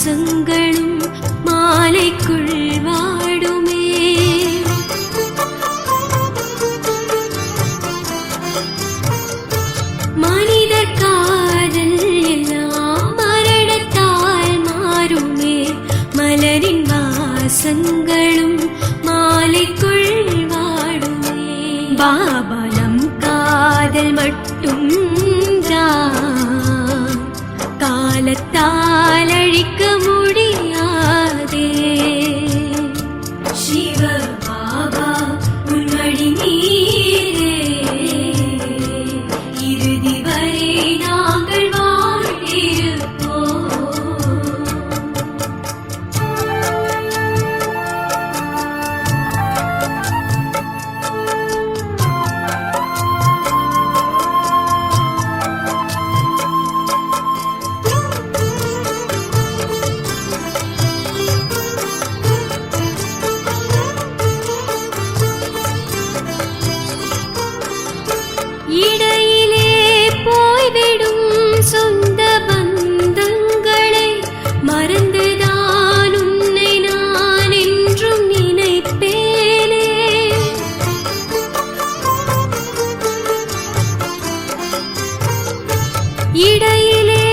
வாசங்களும் மாலைக்குள் வாடுமே. மனிதர் காதல் எல்லாம் மரணத்தால் மாறுமே. மலரின் வாசங்களும் மாலைக்குள் வாடுமே. பாபா நம் காதல் மட்டும் காலத்தால் அழிக்க முடியாதே. சிவ பாபா உன்வழி நீரே, இறுதி வரை நாங்கள் வாழ்ந்திருப்போம். இடையிலே போய்விடும் சொந்த பந்தங்களை மறந்துதான் உன்னை நான் என்றும் நினைப்பேனே. இடையிலே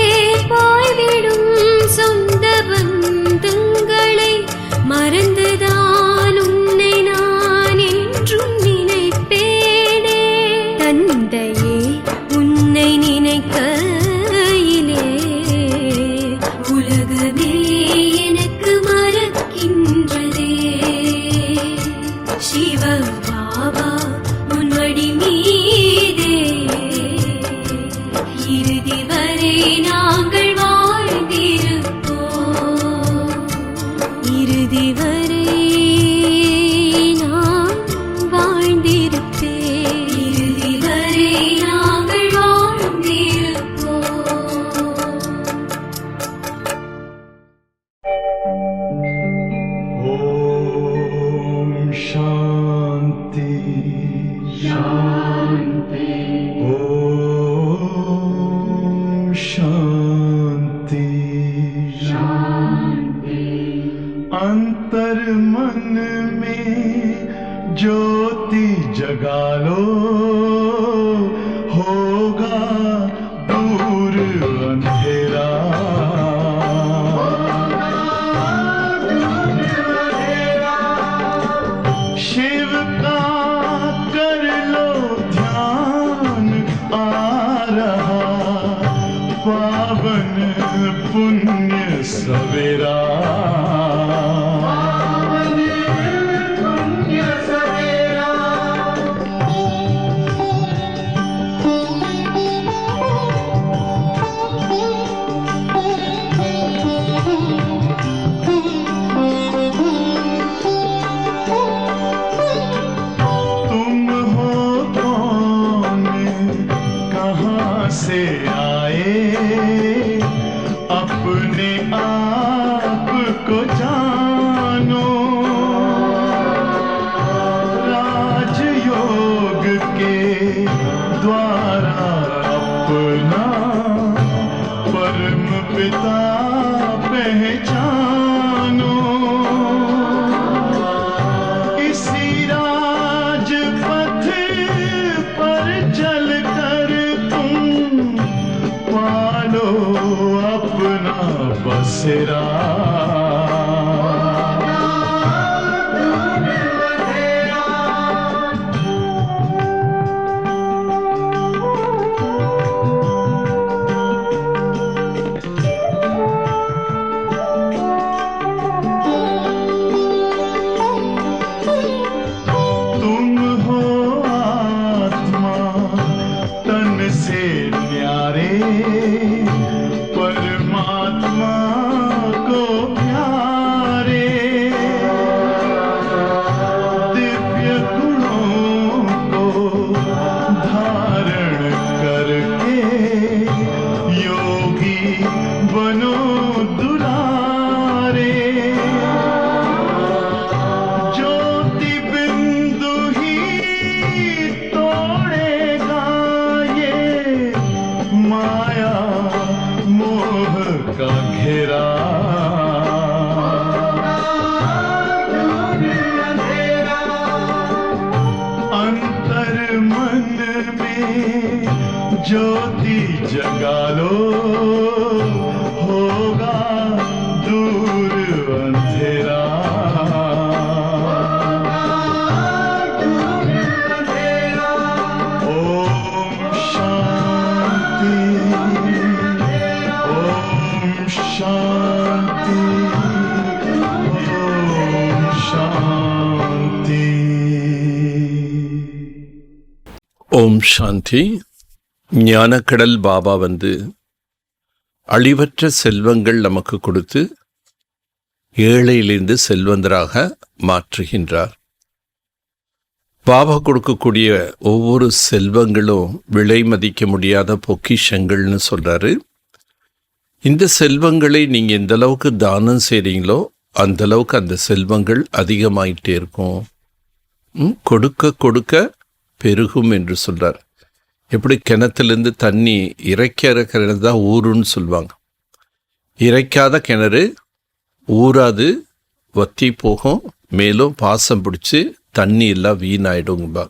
போய்விடும் சொந்த பந்தங்களை மறந்துதான் உன்னை நான் என்றும் நினைப்பேனே. தந்தையே உன்னை நினைக்கையிலே உலகமே எனக்கு மறக்கின்றதே. சிவ பாபா உன்வழி மீதே, இறுதி வரை நாங்கள் வாழ்ந்திருப்போம். இறுதி வரை நான் வாழ்ந்திருப்பேன். இறுதி வரை நாங்கள் வாழ்ந்திருப்போம். ஓம் சாந்தி சாந்தி. ஓம் शांति शांति। अंतर मन में ज्योति जगा लो, होगा दूर अंधेरा। शिव का कर लो ध्यान, आ रहा पावन पुण्य सवेरा। पावन पुण्य सवेरा। ज्योति जगा लो, होगा दूर अंधेरा। ओम शांति, ओम शांति, ओम शांति। ஓம் சாந்தி. ஞானக்கடல் பாபா வந்து அழிவற்ற செல்வங்கள் நமக்கு கொடுத்து ஏழையிலிருந்து செல்வந்தராக மாற்றுகின்றார். பாபா கொடுக்கக்கூடிய ஒவ்வொரு செல்வங்களும் விலை மதிக்க முடியாத பொக்கிஷங்கள்னு சொல்றாரு. இந்த செல்வங்களை நீங்க எந்த அளவுக்கு தானம் செய்றீங்களோ அந்த அளவுக்கு அந்த செல்வங்கள் அதிகமாயிட்டே இருக்கும். கொடுக்க கொடுக்க பெருகும் என்று சொல்றார். எப்படி கிணத்துலேருந்து தண்ணி இறைக்கிற கிணறு தான் ஊருன்னு சொல்லுவாங்க. இறைக்காத கிணறு ஊறாது, வத்தி போகும், மேலும் பாசம் பிடிச்சி தண்ணி எல்லாம் வீணாயிடுங்க.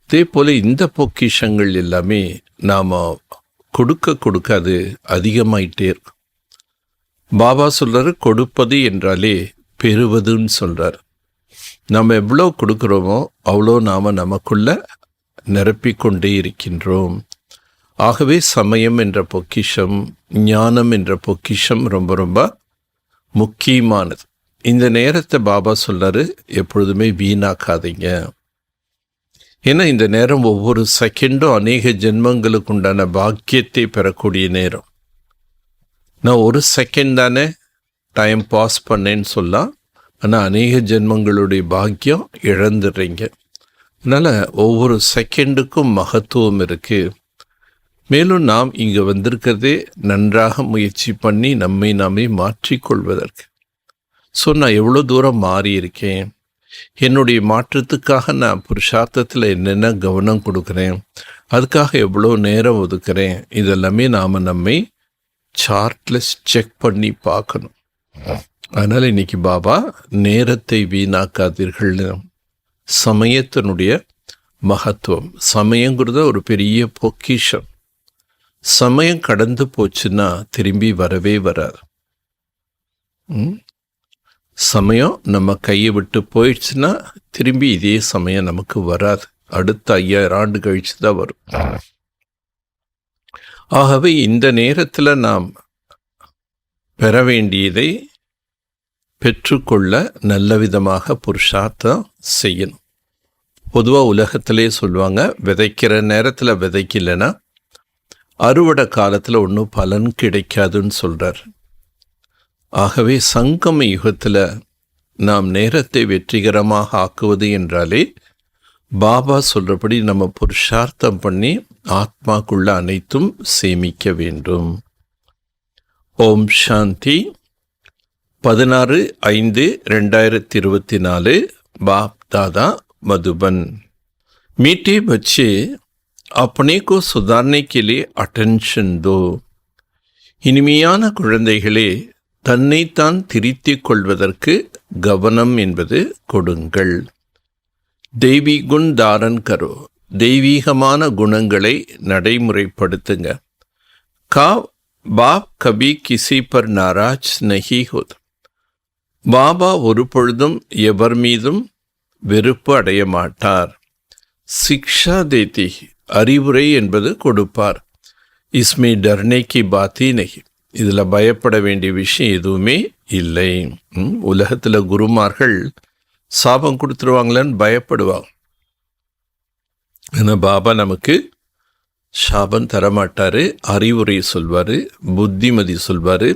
அதே போல் இந்த பொக்கிஷங்கள் எல்லாமே நாம் கொடுக்க கொடுக்க அது அதிகமாயிட்டே இருக்கும். பாபா சொல்கிறாரு, கொடுப்பது என்றாலே பெறுவதுன்னு சொல்கிறார். நாம் எவ்வளோ கொடுக்குறோமோ அவ்வளோ நாம் நமக்குள்ள நிரப்பிக்கொண்டே இருக்கின்றோம். ஆகவே சமயம் என்ற பொக்கிஷம், ஞானம் என்ற பொக்கிஷம் ரொம்ப ரொம்ப முக்கியமானது. இந்த நேரத்தை பாபா சொல்றாரு, எப்பொழுதுமே வீணாக்காதீங்க. ஏன்னா இந்த நேரம் ஒவ்வொரு செகண்டும் அநேக ஜென்மங்களுக்கு உண்டான பாக்கியத்தை பெறக்கூடிய நேரம். நான் ஒரு செகண்ட் தானே டைம் பாஸ் பண்ணேன்னு சொல்லலாம், ஆனால் அநேக ஜென்மங்களுடைய பாக்கியம் இழந்துடுறீங்க. அதனால் ஒவ்வொரு செகண்டுக்கும் மகத்துவம் இருக்குது. மேலும் நாம் இங்கே வந்திருக்கிறதே நன்றாக முயற்சி பண்ணி நம்மை நாமே மாற்றிக்கொள்வதற்கு. ஸோ நான் எவ்வளோ தூரம் மாறி இருக்கேன், என்னுடைய மாற்றத்துக்காக நான் புருஷார்த்தத்தில் என்னென்ன கவனம் கொடுக்குறேன், அதுக்காக எவ்வளோ நேரம் ஒதுக்குறேன், இதெல்லாமே நாம் நம்மை சார்ட்லெஸ் செக் பண்ணி பார்க்கணும். அதனால் இன்னைக்கு பாபா நேரத்தை வீணாக்காதீர்கள்னு, சமயத்தினுடைய மகத்துவம், சமயங்கிறத ஒரு பெரிய பொக்கிஷம். சமயம் கடந்து போச்சுன்னா திரும்பி வரவே வராது. சமயம் நம்ம கையை விட்டு போயிடுச்சுன்னா திரும்பி இதே சமயம் நமக்கு வராது. அடுத்த 5000 ஆண்டு கழிச்சு தான் வரும். ஆகவே இந்த நேரத்தில் நாம் பெற வேண்டியதை பெற்றுக்கொள்ள நல்ல விதமாக புருஷார்த்தம் செய்யணும். பொதுவாக உலகத்திலே சொல்லுவாங்க, விதைக்கிற நேரத்தில் விதைக்கலைன்னா அறுவடை காலத்தில் ஒன்றும் பலன் கிடைக்காதுன்னு சொல்கிறார். ஆகவே சங்கம யுகத்தில் நாம் நேரத்தை வெற்றிகரமாக ஆக்குவது என்றாலே பாபா சொல்கிறபடி நம்ம புருஷார்த்தம் பண்ணி ஆத்மாக்குள்ள அனைத்தும் சேமிக்க வேண்டும். ஓம் சாந்தி. 16/5/2024 बाप दादा मधुबन। मीठे बच्चे अपने को सुधारने के लिए अटेंशन दो. இனிமையான குழந்தைகளே, தன்னைத்தான் திருத்திக் கொள்வதற்கு கவனம் என்பது கொடுங்கள். தெய்வீ குண் தாரன் கரோ, தெய்வீகமான குணங்களை நடைமுறைப்படுத்துங்க. பாப் கபி கிசி பர் நாராஜ் நஹி ஹோத். பாபா ஒரு பொழுதும் எவர் மீதும் வெறுப்பு அடைய மாட்டார். சிக்ஷா தேதி, அறிவுரை என்பது கொடுப்பார். இஸ்மே டர்னே கி பாத்தி நஹி, இதில் பயப்பட வேண்டிய விஷயம் எதுவுமே இல்லை. உலகத்தில் குருமார்கள் சாபம் கொடுத்துருவாங்களேன்னு பயப்படுவாங்க. ஆனால் பாபா நமக்கு சாபம் தரமாட்டார், அறிவுரை சொல்வார், புத்திமதி சொல்வார்,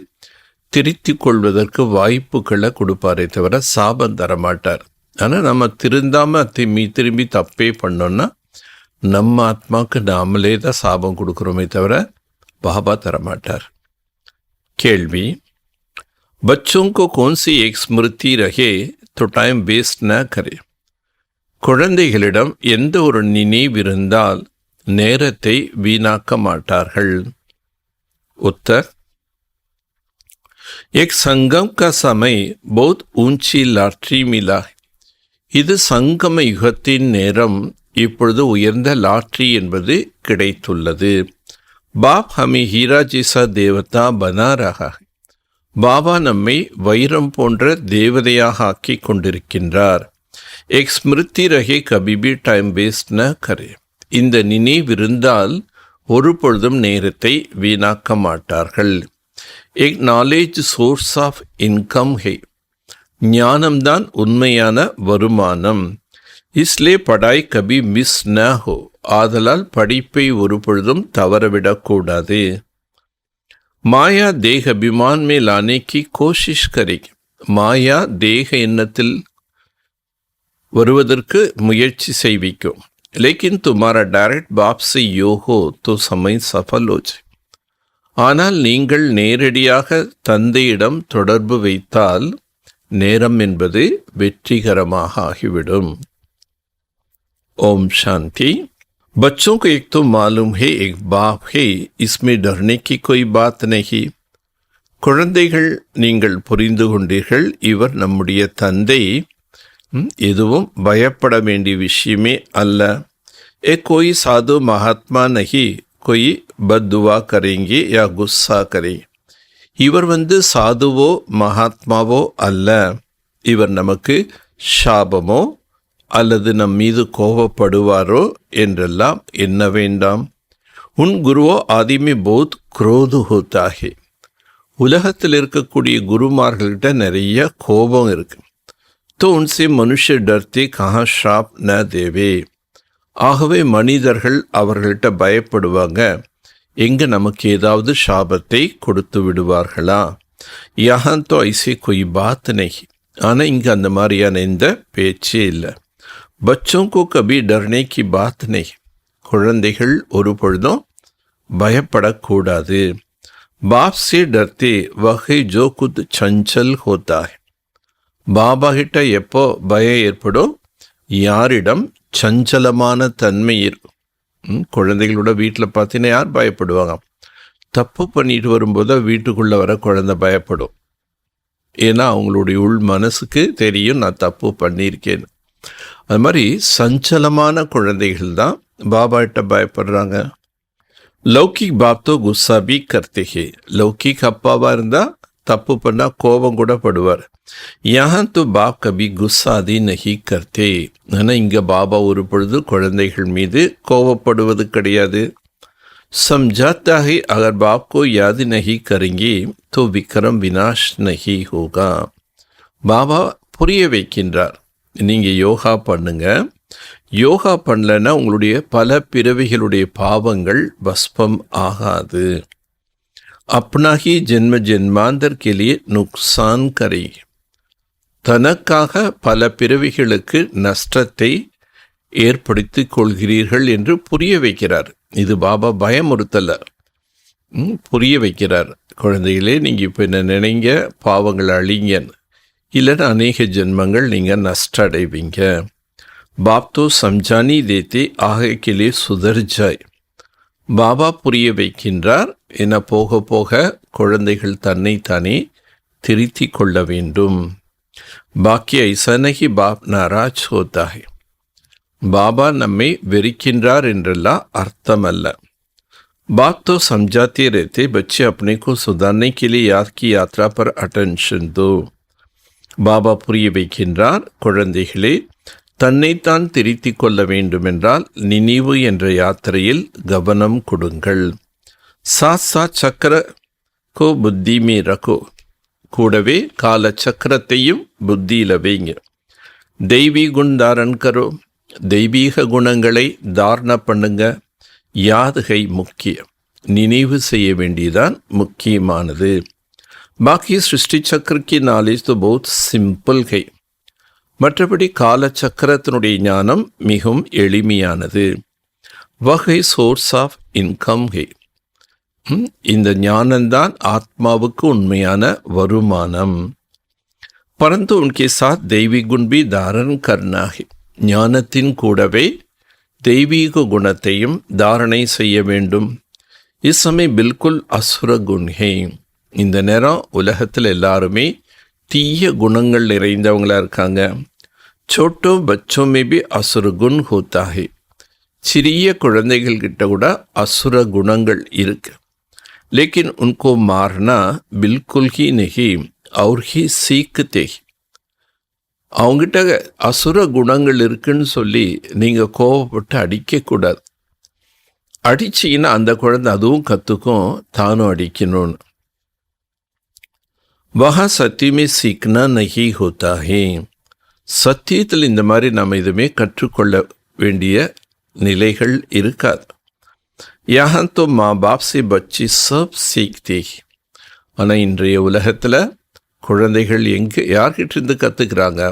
திருத்தி கொள்வதற்கு வாய்ப்புகளை கொடுப்பாரே தவிர சாபம் தரமாட்டார். ஆனால் நம்ம திருந்தாமல் திரும்பி தப்பே பண்ணோன்னா நம்ம ஆத்மாவுக்கு நாமளே தான் சாபம் கொடுக்குறோமே தவிர பாபா தரமாட்டார். கேள்வி, बच्चों को कौन सी एक स्मृति रहे तो टाइम वेस्ट न करे. குழந்தைகளிடம் எந்த ஒரு நினைவிருந்தால் நேரத்தை வீணாக்க மாட்டார்கள். उत्तर, एक संगम का समय बहुत ऊंची लॉटरी मिला है. இது சங்கம யுகத்தின் நேரம் இப்பொழுது உயர்ந்த லாட்ரி என்பது கிடைத்துள்ளது. பாப் ஹமி ஹீரா ஜீசா தேவதா பனா ரஹா ஹை. பாபா நம்மை வைரம் போன்ற தேவதையாக ஆக்கி கொண்டிருக்கின்றார். எக் ஸ்மிருதி ரஹே கபிபி டைம் வேஸ்ட் ந கரே. இந்த நினைவிருந்தால் ஒரு பொழுதும் நேரத்தை வீணாக்க மாட்டார்கள். எக் நாலேஜ் சோர்ஸ் ஆஃப் இன்கம் ஹை. ஞானம்தான் உண்மையான வருமானம். இஸ்லே படாய் கபி மிஸ் ந ஹோ. ஆதலால் படிப்பை ஒரு பொழுதும் தவறவிடக்கூடாது. மாயா தேக அபிமான் மே லானே கி கோஷிஷ் கரே. மாயா தேக எண்ணத்தில் வருவதற்கு முயற்சி செய்விக்கும். லேக்கின் துமாரா டைரக்ட் பாப் से योग हो तो समय सफल हो जाए. ஆனால் நீங்கள் நேரடியாக தந்தையிடம் தொடர்பு வைத்தால் நேரம் என்பது வெற்றிகரமாக ஆகிவிடும். ஓம் சாந்தி. बच्चों को एक तो मालूम है एक बाप है, इसमें डरने की कोई बात नहीं. குழந்தைகள், நீங்கள் புரிந்து கொண்டீர்கள், இவர் நம்முடைய தந்தை, எதுவும் பயப்பட வேண்டிய விஷயமே அல்ல. ஏ கோई சாது மகாத்மா நஹி கோई பத்துவா கரேங்கே யா குஸ்ஸா கரே. இவர் சாதுவோ மகாத்மாவோ அல்ல. இவர் நமக்கு சாபமோ அல்லது நம் மீது கோபப்படுவாரோ என்றெல்லாம் எண்ண வேண்டாம். உன் குருவோ ஆதிமே போத் குரோது ஹோத்தாகே. உலகத்தில் இருக்கக்கூடிய குருமார்கள்கிட்ட நிறைய கோபம் இருக்கு. तो उनसे मनुष्य डरते कहाँ श्राप न देवे. ஆகவே மனிதர்கள் அவர்கள்ட்ட பயப்படுவாங்க, எங்க நமக்கு ஏதாவது சாபத்தை கொடுத்து விடுவார்களா. யஹான் தோ ஐசே கோய் பாத் நஹி. ஆனால் இங்கே அந்த மாதிரியான எந்த பேச்சே இல்லை. பச்சோं को कभी डरने की बात नहीं. குழந்தைகள் ஒரு பொழுதும் பயப்படக்கூடாது. பாப் से डरते वह जो खुद चंचल होता है. பாபா கிட்ட எப்போ பயம் ஏற்படும்? யாரிடம் சஞ்சலமான தன்மை இருக்கும். குழந்தைகளோட வீட்டில் பார்த்தீங்கன்னா யார் பயப்படுவாங்க? தப்பு பண்ணிட்டு வரும்போது வீட்டுக்குள்ளே வர குழந்தை பயப்படும். ஏன்னா அவங்களுடைய உள் மனசுக்கு தெரியும் நான் தப்பு பண்ணியிருக்கேன்னு. அது மாதிரி சஞ்சலமான குழந்தைகள் தான் பாபா கிட்ட பயப்படுறாங்க. லௌகிக் பாப் தோ குஸ்ஸா பி கர்த்தே ஹே. லௌகிக் அப்பாவாக இருந்தால் தப்பு பண்ணால் கோபம் கூட படுவார். யஹான் தோ பாப் கபி குஸ்ஸாதி நஹி கர்த்தே. ஆனால் இங்கே பாபா ஒரு பொழுது குழந்தைகள் மீது கோபப்படுவது கிடையாது. समझाता है अगर बाप को याद नहीं करेंगे तो विक्रम विनाश नहीं होगा. பாபா புரிய வைக்கின்றார், நீங்கள் யோகா பண்ணுங்க. யோகா பண்ணலன்னா உங்களுடைய பல பிறவிகளுடைய பாவங்கள் பஸ்பம் ஆகாது. अपना ही जन्म जन्मांतर के लिए नुकसान करेगी. தனக்காக பல பிறவிகளுக்கு நஷ்டத்தை ஏற்படுத்திக் கொள்கிறீர்கள் என்று புரிய வைக்கிறார். இது பாபா பயமுறுத்தல, புரிய வைக்கிறார். குழந்தைகளே, நீங்கள் இப்போ என்ன நினைங்க, பாவங்கள் அழிங்கன்னு, இல்லைன்னா அநேக ஜென்மங்கள் நீங்கள் நஷ்ட அடைவீங்க. பாப் தோ சம்ஜானி தேத்தே ஆகே के लिए सुधर जाए. பாபா புரிய வைக்கின்றார். என போக போக குழந்தைகள் தன்னைத்தானே திருத்தி கொள்ள வேண்டும். பாக்கி ஐசா நஹி பாப் நாராஜ் ஹோத்தா ஹை. பாபா நம்மை வெறுக்கின்றார் என்றெல்லாம் அர்த்தம் அல்ல. बात तो समझाते रहते बच्चे अपने को सुधारने के लिए याद की यात्रा पर अटेंशन दो. பாபா புரிய வைக்கின்றார், குழந்தைகளே, தன்னைத்தான் திருத்திக் கொள்ள வேண்டுமென்றால் நினைவு என்ற யாத்திரையில் கவனம் கொடுங்கள். साथ साथ சக்கர கோ புத்தி மே ரகோ. கூடவே கால சக்கரத்தையும் புத்தியில வைங்க. தெய்வீ குண் தாரன் கரோ. தெய்வீக குணங்களை தாரண பண்ணுங்க. யாதுகை முக்கியம், நினைவு செய்ய வேண்டியதான் முக்கியமானது. பாக்கி சிருஷ்டி சக்கரக்கு நாலேஜ் तो बहुत சிம்பிள் है. மற்றபடி கால சக்கரத்தினுடைய ஞானம் மிகவும் எளிமையானது. வகை சோர்ஸ் ஆஃப் இன்கம் है. இந்த ஞானம்தான் ஆத்மாவுக்கு உண்மையான வருமானம். परंतु उनके साथ दैवी गुण भी धारण करना है. ஞானத்தின் கூடவே தெய்வீக குணத்தையும் தாரணை செய்ய வேண்டும். இஸ்ஸமய பில்குல் அசுர குண் ஹே. இந்த நேரம் உலகத்தில் எல்லாருமே தீய குணங்கள் நிறைந்தவங்களா இருக்காங்க. छोटो बच्चों में भी असुर गुण होता है. சிறிய குழந்தைகள் கிட்ட கூட அசுர குணங்கள் இருக்கு. लेकिन उनको मारना बिल्कुल ही नहीं और ही सीखते ही. அவங்ககிட்ட அசுர குணங்கள் இருக்குன்னு சொல்லி நீங்கள் கோவப்பட்டு அடிக்கக்கூடாது. அடிச்சிங்கன்னா அந்த குழந்தை அதுவும் கற்றுக்கும் தானும் அடிக்கணும்னு. वहाँ सत्य में सीखना नहीं होता है. சத்தியத்தில் இந்த மாதிரி நாம் எதுவுமே கற்றுக்கொள்ள வேண்டிய நிலைகள் இருக்காது. यहाँ तो माँ बाप से बच्चे सब सीखते हैं. ஆனால் இன்றைய உலகத்தில் குழந்தைகள் யார்கிட்ட இருந்து கற்றுக்கிறாங்க?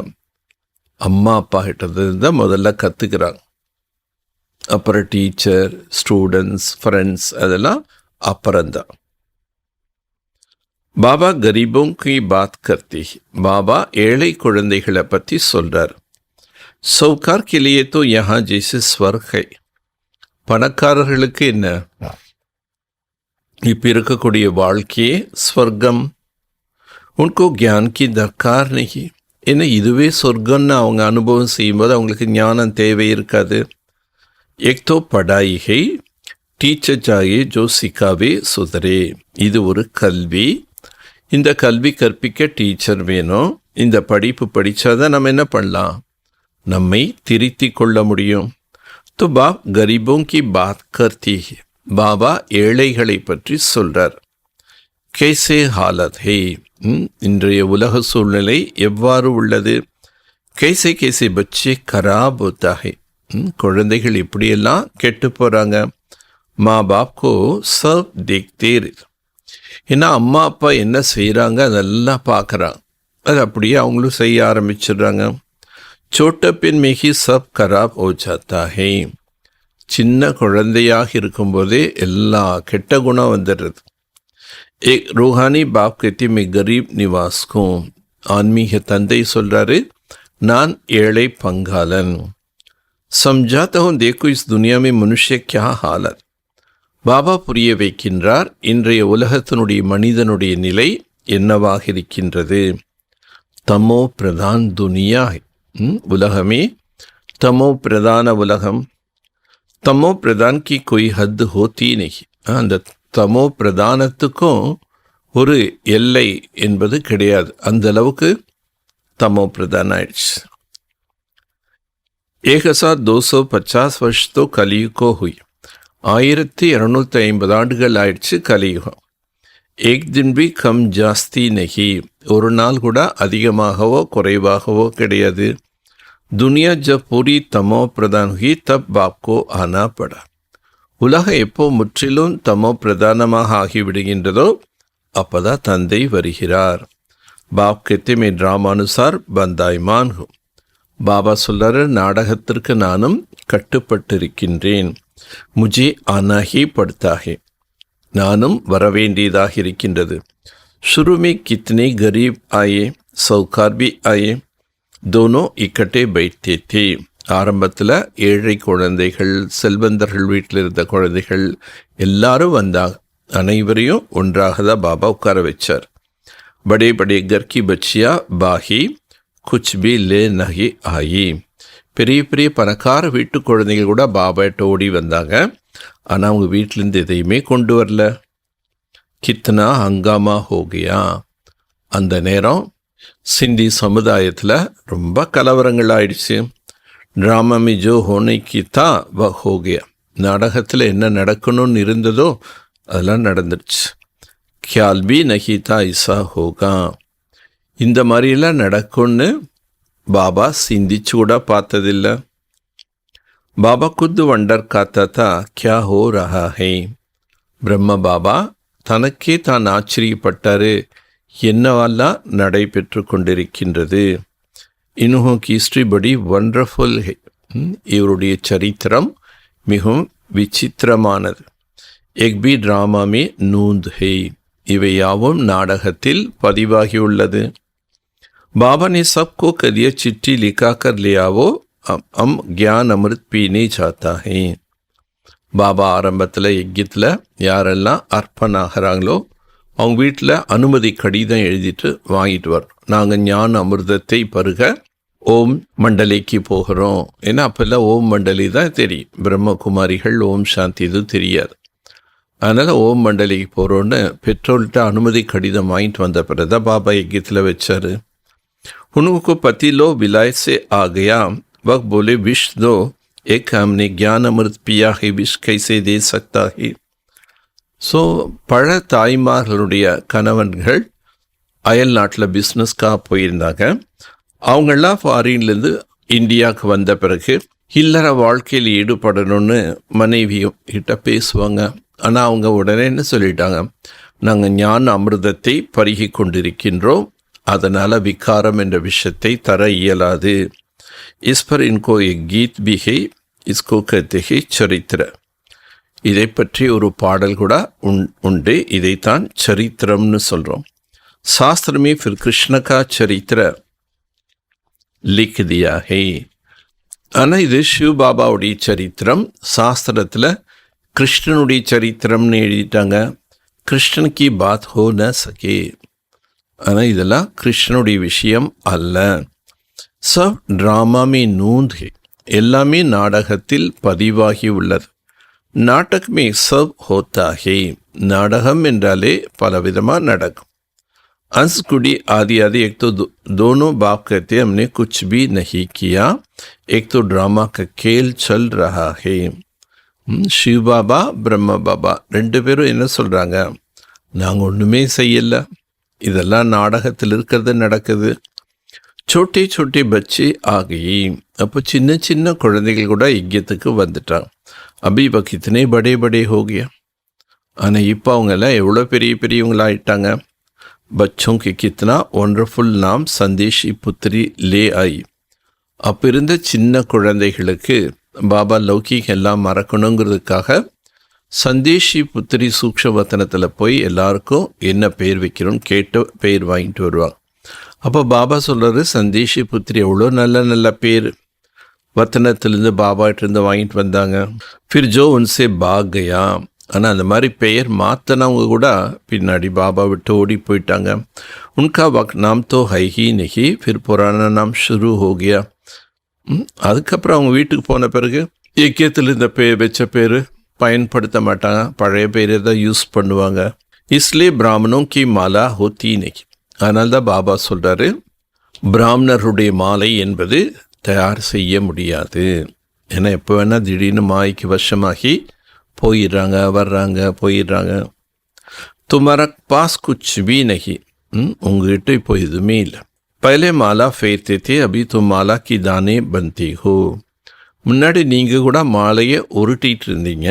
அம்மா அப்பா கிட்ட தான் முதல்ல கற்றுக்கிறாங்க. அப்புறம் டீச்சர், ஸ்டூடெண்ட்ஸ், ஃப்ரெண்ட்ஸ் அதெல்லாம் அப்புறம்தான். பாபா கரீபோं की बात करते हैं. பாபா ஏழை குழந்தைகளை பற்றி சொல்றார். सौकार के लिए तो यहाँ जैसे स्वर्ग है. பணக்காரர்களுக்கு என்ன, இப்போ இருக்கக்கூடிய வாழ்க்கையே ஸ்வர்க்கம். உनको ज्ञान की दरकार नहीं. ஏன்னா இதுவே சொர்க்கம்னு அவங்க அனுபவம் செய்யும்போது அவங்களுக்கு ஞானம் தேவை இருக்காது. एक तो पढ़ाई है, टीचर चाहिए जो सिखावे सुधरे. இது ஒரு கல்வி. இந்த கல்வி கற்பிக்க டீச்சர் வேணும். இந்த படிப்பு படித்தாதான் நம்ம என்ன பண்ணலாம்? நம்மை திருத்தி கொள்ள முடியும். तो बाप गरीबों की बात करती है. பாபா ஏழைகளை பற்றி சொல்றார். कैसे हालत है. இன்றைய உலக சூழ்நிலை எவ்வாறு உள்ளது? कैसे कैसे बच्चे खराब होता है. குழந்தைகள் இப்படியெல்லாம் கெட்டு போகிறாங்க. மா பாப்கோ சப் தேக்தே இருக்கு. ஏன்னா அம்மா அப்பா என்ன செய்கிறாங்க அதெல்லாம் பார்க்குறாங்க. அது அப்படியே அவங்களும் செய்ய ஆரம்பிச்சிடுறாங்க. छोटे पिन में ही सब खराब हो जाता है. சின்ன குழந்தையாக இருக்கும்போதே எல்லா கெட்ட குணம் வந்துடுறது. एक रूहानी बाप कहते मैं गरीब निवास को. ஆன்மீக தந்தை சொல்றாரு, நான் ஏழை பங்காளன். समझाता हूँ देखो इस दुनिया में मनुष्य क्या हालत. பாபா புரிய வைக்கின்றார் இன்றைய உலகத்தினுடைய மனிதனுடைய நிலை என்னவாக இருக்கின்றது. தமோ பிரதான் துனியா. உலகமே தமோ பிரதான உலகம். தமோ பிரதான் கி कोई हद होती नहीं. அந்த தமோ பிரதானத்துக்கும் ஒரு எல்லை என்பது கிடையாது. அந்த அளவுக்கு தமோ பிரதான ஆயிடுச்சு. 1250 वर्ष तो कलयुग को हुई. 1250 ஆண்டுகள் ஆயிடுச்சு கலியுகம். एक दिन भी कम जास्ती नहीं. ஒரு நாள் கூட அதிகமாகவோ குறைவாகவோ கிடையாது. दुनिया जब पूरी तमो प्रधान हुई तब बाप को आना पड़ा. உலகம் எப்போ முற்றிலும் தமோ பிரதானமாக ஆகிவிடுகின்றதோ அப்பதான் தந்தை வருகிறார். பாப் कहते मैं ड्रामानुसार बंदायमान हूँ. பாபா சொல்றாரு, நாடகத்திற்கு நானும் கட்டுப்பட்டிருக்கின்றேன். முஜே ஆனா ஹி படுத்தா ஹே. நானும் வரவேண்டியதாக இருக்கின்றது. शुरू में कितने गरीब आए, सौकार भी आए, दोनों इकट्ठे बैठते थे. ஆரம்பத்தில் ஏழை குழந்தைகள், செல்வந்தர்கள் வீட்டில் இருந்த குழந்தைகள் எல்லாரும் வந்தாங்க. அனைவரையும் ஒன்றாக தான் பாபா உட்கார வச்சார். படே படே கர் கி பச்சியா பாஹி குச் பி லே நஹி ஆயி. பெரிய பெரிய பணக்கார வீட்டு குழந்தைகள் கூட பாபாட்ட ஓடி வந்தாங்க. ஆனால் அவங்க வீட்டிலேருந்து எதையுமே கொண்டு வரல. கித்னா ஹங்காமா ஹோகியா. அந்த நேரம் சிந்தி சமுதாயத்தில் ரொம்ப கலவரங்கள் ஆயிடுச்சு. ட்ராமா में जो होने की था वह हो गया. நாடகத்தில் என்ன நடக்கணும்னு இருந்ததோ அதெல்லாம் நடந்துடுச்சு. ख्याल भी नहीं था ऐसा होगा. இந்த மாதிரிலாம் நடக்கும்னு பாபா சிந்திச்சு கூட பார்த்ததில்லை. பாபா खुद वंडर करता था क्या हो रहा है. பிரம்ம பாபா தனக்கே தான் ஆச்சரியப்பட்டாரு, என்னவெல்லாம் நடைபெற்று கொண்டிருக்கின்றது. இன்ஹோं की हिस्ट्री बड़ी वंडरफुल है. இவருடைய சரித்திரம் மிகவும் விசித்திரமானது. एक भी ड्रामा में नूंद है. இவை யாவும் நாடகத்தில் பதிவாகியுள்ளது. बाबा ने सबको कदिया चिट्ठी लिखा कर ले आओ, हम ज्ञान अमृत पीने चाहता है. பாபா ஆரம்பத்தில் யஜ்யத்தில் யாரெல்லாம் அர்ப்பணம் ஆகிறாங்களோ அவங்க வீட்டில் அனுமதி கடிதம் எழுதிட்டு வாங்கிட்டு வரோம். நாங்கள் ஞான அமிர்தத்தை பருக ஓம் மண்டலிக்கு போகிறோம். ஏன்னா அப்போல்லாம் ஓம் மண்டலி தான் தெரியும், பிரம்மகுமாரிகள் ஓம் சாந்தி இது தெரியாது. அதனால் ஓம் மண்டலிக்கு போகிறோன்னு பெற்றோர்கிட்ட அனுமதி கடிதம் வாங்கிட்டு வந்த பிறகு தான் பாபா யஜ்யத்தில் வச்சார். उनको पति लो विलाय से आ गया, वह बोले विष दो, एक हमने ज्ञान अमृत पिया है, विष कैसे दे सकता है. ஸோ பல தாய்மார்களுடைய கணவன்கள் அயல் நாட்டில் பிஸ்னஸ்க்காக போயிருந்தாங்க. அவங்களாம் ஃபாரின்லேருந்து இந்தியாவுக்கு வந்த பிறகு இல்லற வாழ்க்கையில் ஈடுபடணும்னு மனைவி கிட்ட பேசுவாங்க. ஆனால் அவங்க உடனே என்ன சொல்லிட்டாங்க, நாங்கள் ஞான அமிர்தத்தை பருகி கொண்டிருக்கின்றோம், அதனால் விகாரம் என்ற விஷயத்தை தர இயலாது. இஸ் பர் இன்கோ எக் கீத் பி ஹை, இஸ்கோ கஹ்தே ஹை சரித்திர. இதை பற்றி ஒரு பாடல் கூட உண்டு. இதைத்தான் சரித்திரம்னு சொல்கிறோம். சாஸ்திரமே ஃபிர் கிருஷ்ண கா சரித்திர லிக் தியா ஹை. ஆனால் இது சிவ் பாபாவுடைய சரித்திரம். சாஸ்திரத்தில் கிருஷ்ணனுடைய சரித்திரம்னு எழுதிட்டாங்க. கிருஷ்ணன் கி பாத் ஹோ ந சகே. ஆனால் இதெல்லாம் கிருஷ்ணனுடைய விஷயம் அல்ல. சப் ட்ராமாமே நூந்த் ஹை, எல்லாமே நாடகத்தில் பதிவாகி உள்ளது. நாடகமே சப் ஹோத்தா ஹை, நாடகம் என்றாலே பலவிதமாக நடக்கும். अंश गुड़ी आदि आदि, एक तो दोनों बाप कहते हमने कुछ भी नहीं किया, एक तो ड्रामा का खेल चल रहा है. शिव बाबा ब्रह्म बाबा ரெண்டு பேரும் என்ன சொல்கிறாங்க, நாங்கள் ஒன்றுமே செய்யலை, இதெல்லாம் நாடகத்தில் இருக்கிறது நடக்குது. छोटे छोटे बच्चे आ गए. அப்போ சின்ன சின்ன குழந்தைகள் கூட யஜ்யத்துக்கு வந்துட்டாங்க. அபி வ கித்தனை படே படே ஹோ கயா. ஆனால் இப்போ அவங்கெல்லாம் எவ்வளோ பெரிய பெரியவங்களாயிட்டாங்க. बच्चों के कितना वंडरफुल नाम சந்தேஷி புத்திரி லே ஆயி. அப்போ இருந்த சின்ன குழந்தைகளுக்கு பாபா லௌகிக் எல்லாம் மறக்கணுங்கிறதுக்காக சந்தேஷி புத்திரி சூக்ஷவத்தனத்தில் போய் எல்லாருக்கும் என்ன பெயர் வைக்கணும்னு கேட்டு பெயர் வாங்கிட்டு வருவாங்க. அப்போ பாபா சொல்கிறாரு, சந்தேஷி புத்திரி எவ்வளோ நல்ல நல்ல பேர் வத்தனத்திலேருந்து பாபாட்டிருந்து வாங்கிட்டு வந்தாங்க. ஃபிர் ஜோ உன்சே பாக் கயா. ஆனால் அந்த மாதிரி பெயர் மாற்றினவங்க கூட பின்னாடி பாபா விட்டு ஓடி போயிட்டாங்க. உன்கா வக் நாம் தோ ஹை ஹி நஹி, ஃபிர் புராண நாம் ஷுரு ஹோ கயா. அதுக்கப்புறம் அவங்க வீட்டுக்கு போன பிறகு யக்கியத்தில் இந்த வச்ச பேர் பயன்படுத்த மாட்டாங்க, பழைய பேரை தான் யூஸ் பண்ணுவாங்க. இஸ்லே பிராமணோं की மாலா ஹோத்தி நஹி. அதனால தான் பாபா சொல்கிறாரு, பிராமணருடைய மாலை என்பது தயார் செய்ய முடியாது. ஏன்னா எப்போ வேணால் திடீர்னு மாய்க்கு வசமாகி போயிடுறாங்க, வர்றாங்க, போயிடுறாங்க. துமாரா பாஸ் குச் பி நஹி, உங்ககிட்ட இப்போ எதுவுமே இல்லை. பहले மாலா ஃபேர்த்தே தே, அபி தும் மாலா கி தானே பந்தி ஹோ. முன்னாடி நீங்கள் கூட மாலையை உருட்டிகிட்டு இருந்தீங்க,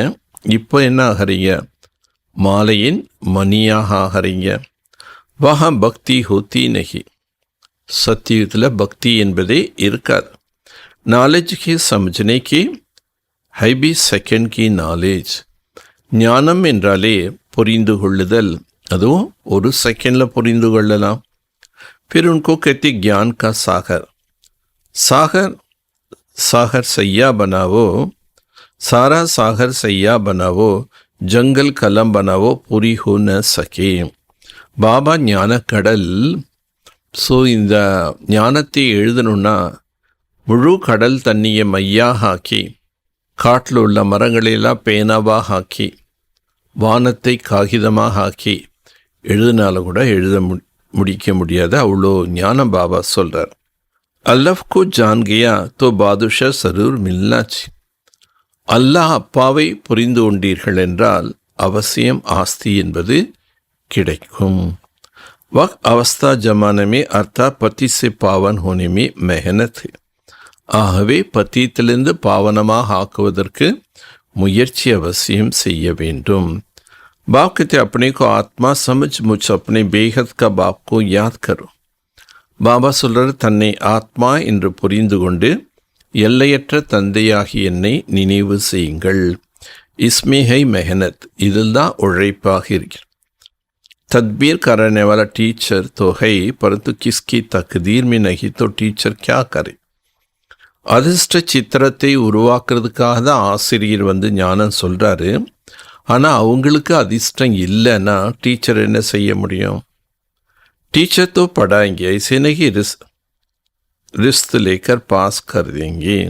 இப்போ என்ன ஆகிறீங்க, மாலையின் மணியாக ஆகிறீங்க. வஹா பக்தி ஹோத்தி நஹி. சத்தியத்தில் பக்தி என்பதே இருக்காது. நாலேஜ் கி சமஜ்னே கி ஹை பி செகண்ட் கி நாலேஜ். ஞானம் என்றாலே புரிந்து கொள்ளுதல், அதுவும் ஒரு செகண்டில் புரிந்து கொள்ளலாம். फिर उनको कहते ज्ञान का सागर. सागर सागर सैया बनावो, सारा सागर सैया बनावो, जंगल कलम बनावो, पूरी हो न सके. பாபா ஞான கடல். ஸோ இந்த ஞானத்தை எழுதணுன்னா முழு கடல் தண்ணியை மையாக ஆக்கி, காட்டில் உள்ள மரங்களெல்லாம் பேனாவாக ஆக்கி, வானத்தை காகிதமாக ஆக்கி எழுதினாலும் கூட எழுத முடிக்க முடியாது, அவ்வளோ ஞானம் பாபா சொல்கிறார். அல்லஃப்கோ ஜான் கயா தோ பாதுஷா சரூர் மில்னாச்சு. அல்லாஹ் அப்பாவை புரிந்து கொண்டீர்கள் என்றால் அவசியம் ஆஸ்தி என்பது கிடைக்கும். वक्त अवस्था जमाने में अर्थात पति से पावन होने में मेहनत है. ஆகவே பத்தியிலிருந்து பாவனமாக ஆக்குவதற்கு முயற்சி அவசியம் செய்ய வேண்டும். बाप कहते अपने को आत्मा समझ, मुझ अपने बेहद का बाप को याद करो. பாபா சொல்றார், தன்னை ஆத்மா என்று புரிந்து கொண்டு எல்லையற்ற தந்தையாகி என்னை நினைவு செய்யுங்கள். இஸ்மே ஹை மெஹனத், இதில் தான் உழைப்பாக இருக்கிறது. तदबीर करने वाला टीचर तो है, परंतु किसकी तकदीर में नहीं तो टीचर क्या करे. அதிர்ஷ்ட சித்திரத்தை உருவாக்குறதுக்காக தான் ஆசிரியர் ஞானம் சொல்கிறாரு. ஆனால் அவங்களுக்கு அதிர்ஷ்டம் இல்லைன்னா டீச்சர் என்ன செய்ய முடியும். டீச்சர் தோ படாங்க ஐசே நஹி रिश्त लेकर पास कर देंगे.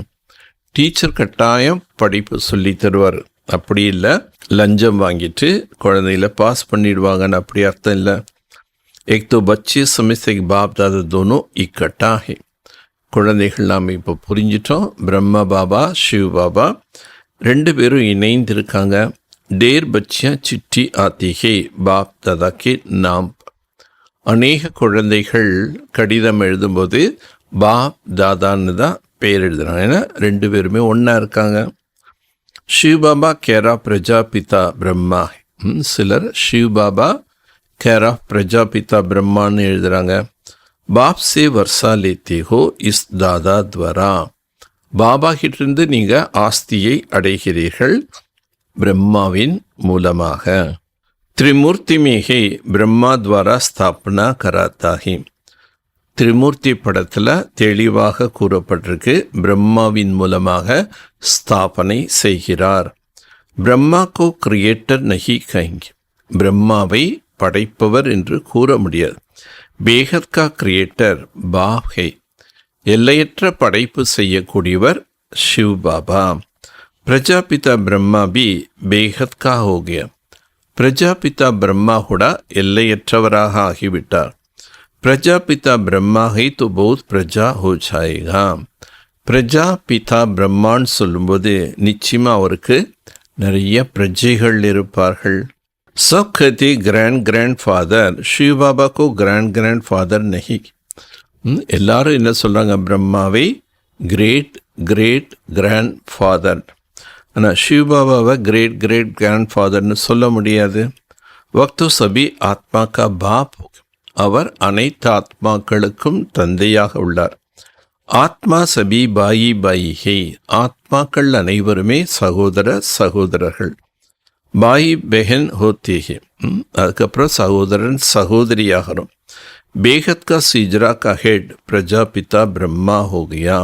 டீச்சர் கட்டாயம் படிப்பு சொல்லி தருவார். அப்படி இல்லை லஞ்சம் வாங்கிட்டு குழந்தைகளை பாஸ் பண்ணிடுவாங்கன்னு அப்படி அர்த்தம் இல்லை. एक तो बच्चे समय से बाप दादा दोनों इकट्ठा है. குழந்தைகள் நாம் இப்போ புரிஞ்சிட்டோம். பிரம்மா பாபா சிவ் பாபா ரெண்டு பேரும் இணைந்திருக்காங்க. டேர் பச்சியா சிட்டி ஆத்திகே பாப் தாதா கே நாம். அநேக குழந்தைகள் கடிதம் எழுதும்போது பாப் தாதான்னு தான் பேர் எழுதுறாங்க. ஏன்னா ரெண்டு பேருமே ஒன்றா இருக்காங்க. शिव बाबा केरा प्रजापिता ब्रह्मा. சிலர் शिव बाबा केरा प्रजापिता ब्रह्माன்னு எழுதுறாங்க. बाप से वर्षा लेते हो इस दादा द्वारा. பாபா கிட்டிருந்து நீங்கள் ஆஸ்தியை அடைகிறீர்கள் பிரம்மாவின் மூலமாக. त्रिमूर्ति में ही ब्रह्मा द्वारा स्थापना कराता है. திரிமூர்த்தி படத்தில் தெளிவாக கூறப்பட்டிருக்கு பிரம்மாவின் மூலமாக ஸ்தாபனை செய்கிறார். பிரம்மா கோ கிரியேட்டர் நஹி கஹேங்கே. பிரம்மாவை படைப்பவர் என்று கூற முடியாது. பேகத் கா கிரியேட்டர் பாப் ஹை. எல்லையற்ற படைப்பு செய்யக்கூடியவர் சிவ் பாபா. பிரஜாபிதா பிரம்மா பி பேகத் கா ஹோ கயா. பிரஜாபிதா பிரம்மா கூட எல்லையற்றவராக ஆகிவிட்டார். प्रजापिता ब्रह्मा है तो बहुत प्रजा हो जाएगा. பிரஜாபிதா பிரம்மான்னு சொல்லும்போது நிச்சயமாக அவருக்கு நிறைய பிரஜைகள் இருப்பார்கள். सब कहते ग्रैंड फादर. शिव बाबा को ग्रैंड फादर नहीं. எல்லாரும் என்ன சொல்கிறாங்க பிரம்மாவை கிரேட் கிராண்ட் ஃபாதர். ஆனால் சிவ் பாபாவை கிரேட் கிராண்ட் ஃபாதர்னு சொல்ல முடியாது. வக்து சபி ஆத்மா கா பாப். அவர் அனைத்து ஆத்மாக்களுக்கும் தந்தையாக உள்ளார். ஆத்மா சபி பாயி ஹே. ஆத்மாக்கள் அனைவருமே சகோதரர்கள். பாயி பெஹன் ஹோத்தே ஹே. அதுக்கப்புறம் சகோதரன் சகோதரியாகிறோம். பேகத் கா சிஜ்ரா கா ஹெட் பிரஜாபிதா பிரம்மா ஹோகியா.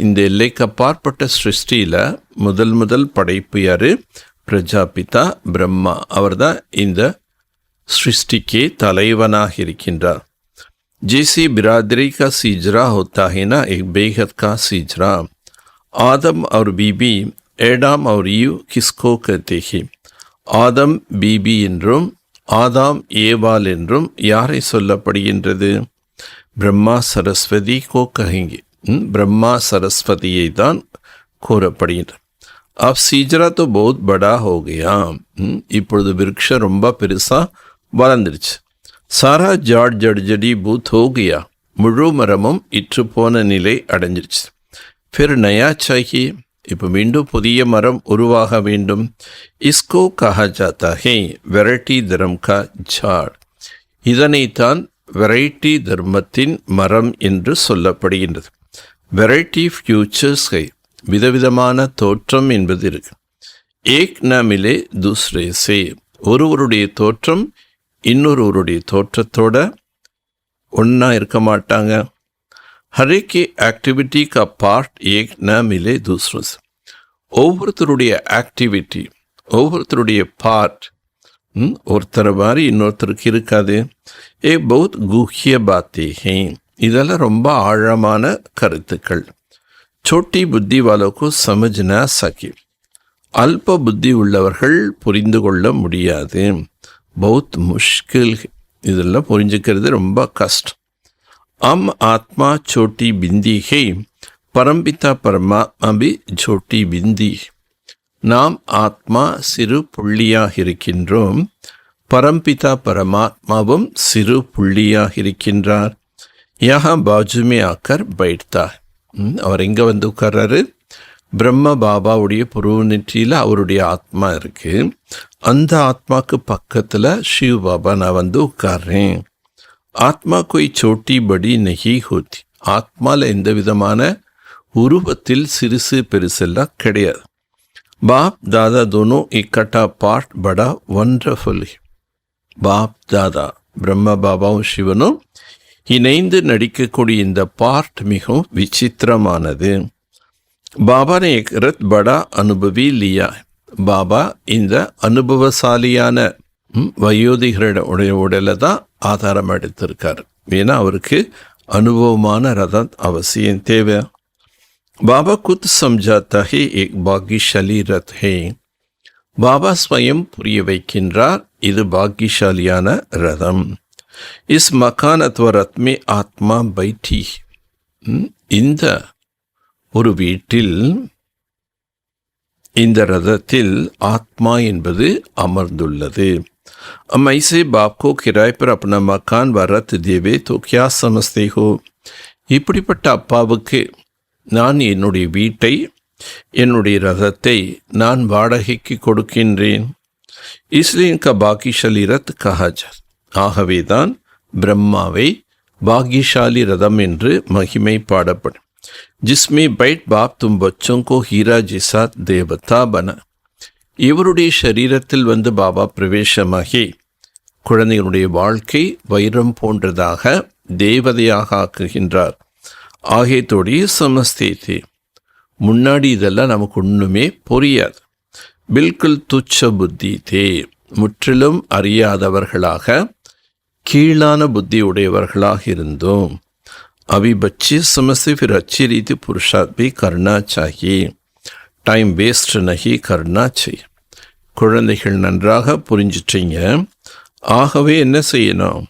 இந்த எல்லைக்கு அப்பாற்பட்ட சிருஷ்டியில் முதல் படைப்பு யார்? பிரஜாபிதா பிரம்மா. அவர் தான் இந்த सृष्टिके தலைவனாக இருக்கின்றார். जैसे बिरादरी का सीजरा होता है ना, एक बेहद का सीजरा. आदम और बीबी एडाम और ईव किसको कहते हैं? ஆதம் பிபி என்றும் ஆதாம் ஏவாள் என்றும் யாரை சொல்லப்படுகின்றது? பிரம்மா சரஸ்வதி கோ கஹேங்கே. பிரம்மா சரஸ்வதியை தான் கூறப்படுகின்றது. अब सीजरा तो बहुत बड़ा हो गया. இப்பொழுது விருட்சம் ரொம்ப பெருசாக வளர்ந்துருச்சு. சாரா ஜடி பூத் ஹோகியா. முழு மரமும் இற்று போன நிலை அடைஞ்சிருச்சு. ஃபிர் நயா சாஹியே. இப்போ மீண்டும் புதிய மரம் உருவாக வேண்டும். இஸ்கோ கஹா ஜாத்தா ஹே வெரைட்டி தர்ம கா ஜாட். இதனைத்தான் வெரைட்டி தர்மத்தின் மரம் என்று சொல்லப்படுகின்றது. வெரைட்டி ஃபியூச்சர்ஸ் ஹை. விதவிதமான தோற்றம் என்பது இருக்கு. ஏக் ந மிலே தூஸ்ரே சே. ஒருவருடைய தோற்றம் இன்னொருவருடைய தோற்றத்தோட ஒன்றா இருக்க மாட்டாங்க. ஹரேக்கி ஆக்டிவிட்டி கா பார்ட் ஏக் ந மிலே தூஸ்ரே. ஒவ்வொருத்தருடைய ஆக்டிவிட்டி ஒவ்வொருத்தருடைய பார்ட் ஒருத்தரை மாதிரி இன்னொருத்தருக்கு இருக்காது. ஏ பௌத் குஹ்ய பாத்தே ஹே. இதெல்லாம் ரொம்ப ஆழமான கருத்துக்கள். छोटी புத்தி வாலோக்கு समझ ना सके. அல்ப புத்தி உள்ளவர்கள் புரிந்து கொள்ள முடியாது. பௌத் முஷ்கில். இதெல்லாம் புரிஞ்சுக்கிறது ரொம்ப கஷ்டம். ஆத்மா சோட்டி பிந்தி ஹே. பரம்பிதா பரமாத்மா பி சோட்டி பிந்தி. நாம் ஆத்மா சிறு புள்ளியாக இருக்கின்றோம். பரம்பிதா பரமாத்மாவும் சிறு புள்ளியாக இருக்கின்றார். யஹா பாஜுமே ஆக்கர் பைட்தா. அவர் எங்கே வந்து உட்கார்றாரு? பிரம்ம பாபாவுடைய புருவ நெற்றியில் அவருடைய ஆத்மா இருக்கு. அந்த ஆத்மாக்கு பக்கத்தில் சிவ் பாபா நான் வந்து உட்கார்றேன். ஆத்மா कोई छोटी बड़ी नहीं होती. ஆத்மாவில் எந்த விதமான உருவத்தில் சிறுசு பெருசெல்லாம் கிடையாது. பாப் தாதா दोनों इकट्ठा पार्ट बड़ा वंडरफुल. பாப் தாதா பிரம்ம பாபாவும் சிவனும் இணைந்து நடிக்கக்கூடிய இந்த பார்ட் மிகவும் விசித்திரமானது. பாபா ने एक रत बड़ा अनुभवी लिया. பாபா இந்த அனுபவசாலியான வயோதிகருடைய உடலை தான் ஆதாரம் எடுத்திருக்கார். ஏன்னா அவருக்கு अनुभवमान रथ अवश्य தேவை. बाबा खुद समझाता है एक भाग्यशाली रथ है. बाबा स्वयं புரிய வைக்கின்றார் இது பாக்கியசாலியான ரதம். इस मकान अथवा रथ में आत्मा बैठी. இந்த ஒரு வீட்டில் இந்த ரதத்தில் ஆத்மா என்பது அமர்ந்துள்ளது. हम ऐसे बाप को किराए पर अपना मकान व रथ देवे तो क्या समझते हो? இப்படிப்பட்ட அப்பாவுக்கு நான் என்னுடைய வீட்டை என்னுடைய ரதத்தை நான் வாடகைக்கு கொடுக்கின்றேன். इसलिए इनका भाग्यशाली रथ कहा जाता. ஆகவேதான் பிரம்மாவை பாக்யசாலி ரதம் என்று மகிமை பாடப்படும். जिसमें बैठ बाप तुम बच्चों को हीरा जैसा देवता बना. இவருடைய சரீரத்தில் வந்து பாபா பிரவேசமாகி குழந்தைகளுடைய வாழ்க்கை வைரம் போன்றதாக தேவதையாக ஆக்குகின்றார். ஆகியத்தோடைய சமஸ்தேதி முன்னாடி இதெல்லாம் நமக்கு ஒன்றுமே புரியாது. பில்குல் துச்ச புத்தி தே முற்றிலும் அறியாதவர்களாக கீழான புத்தி உடையவர்களாக இருந்தோம். अभी बच्चे समझते फिर अच्छी रीति पुरुषार्थ भी करना चाहिए. டைம் வேஸ்ட் நகி கர்னா செய்ய. குழந்தைகள் நன்றாக புரிஞ்சிட்டீங்க. ஆகவே என்ன செய்யணும்?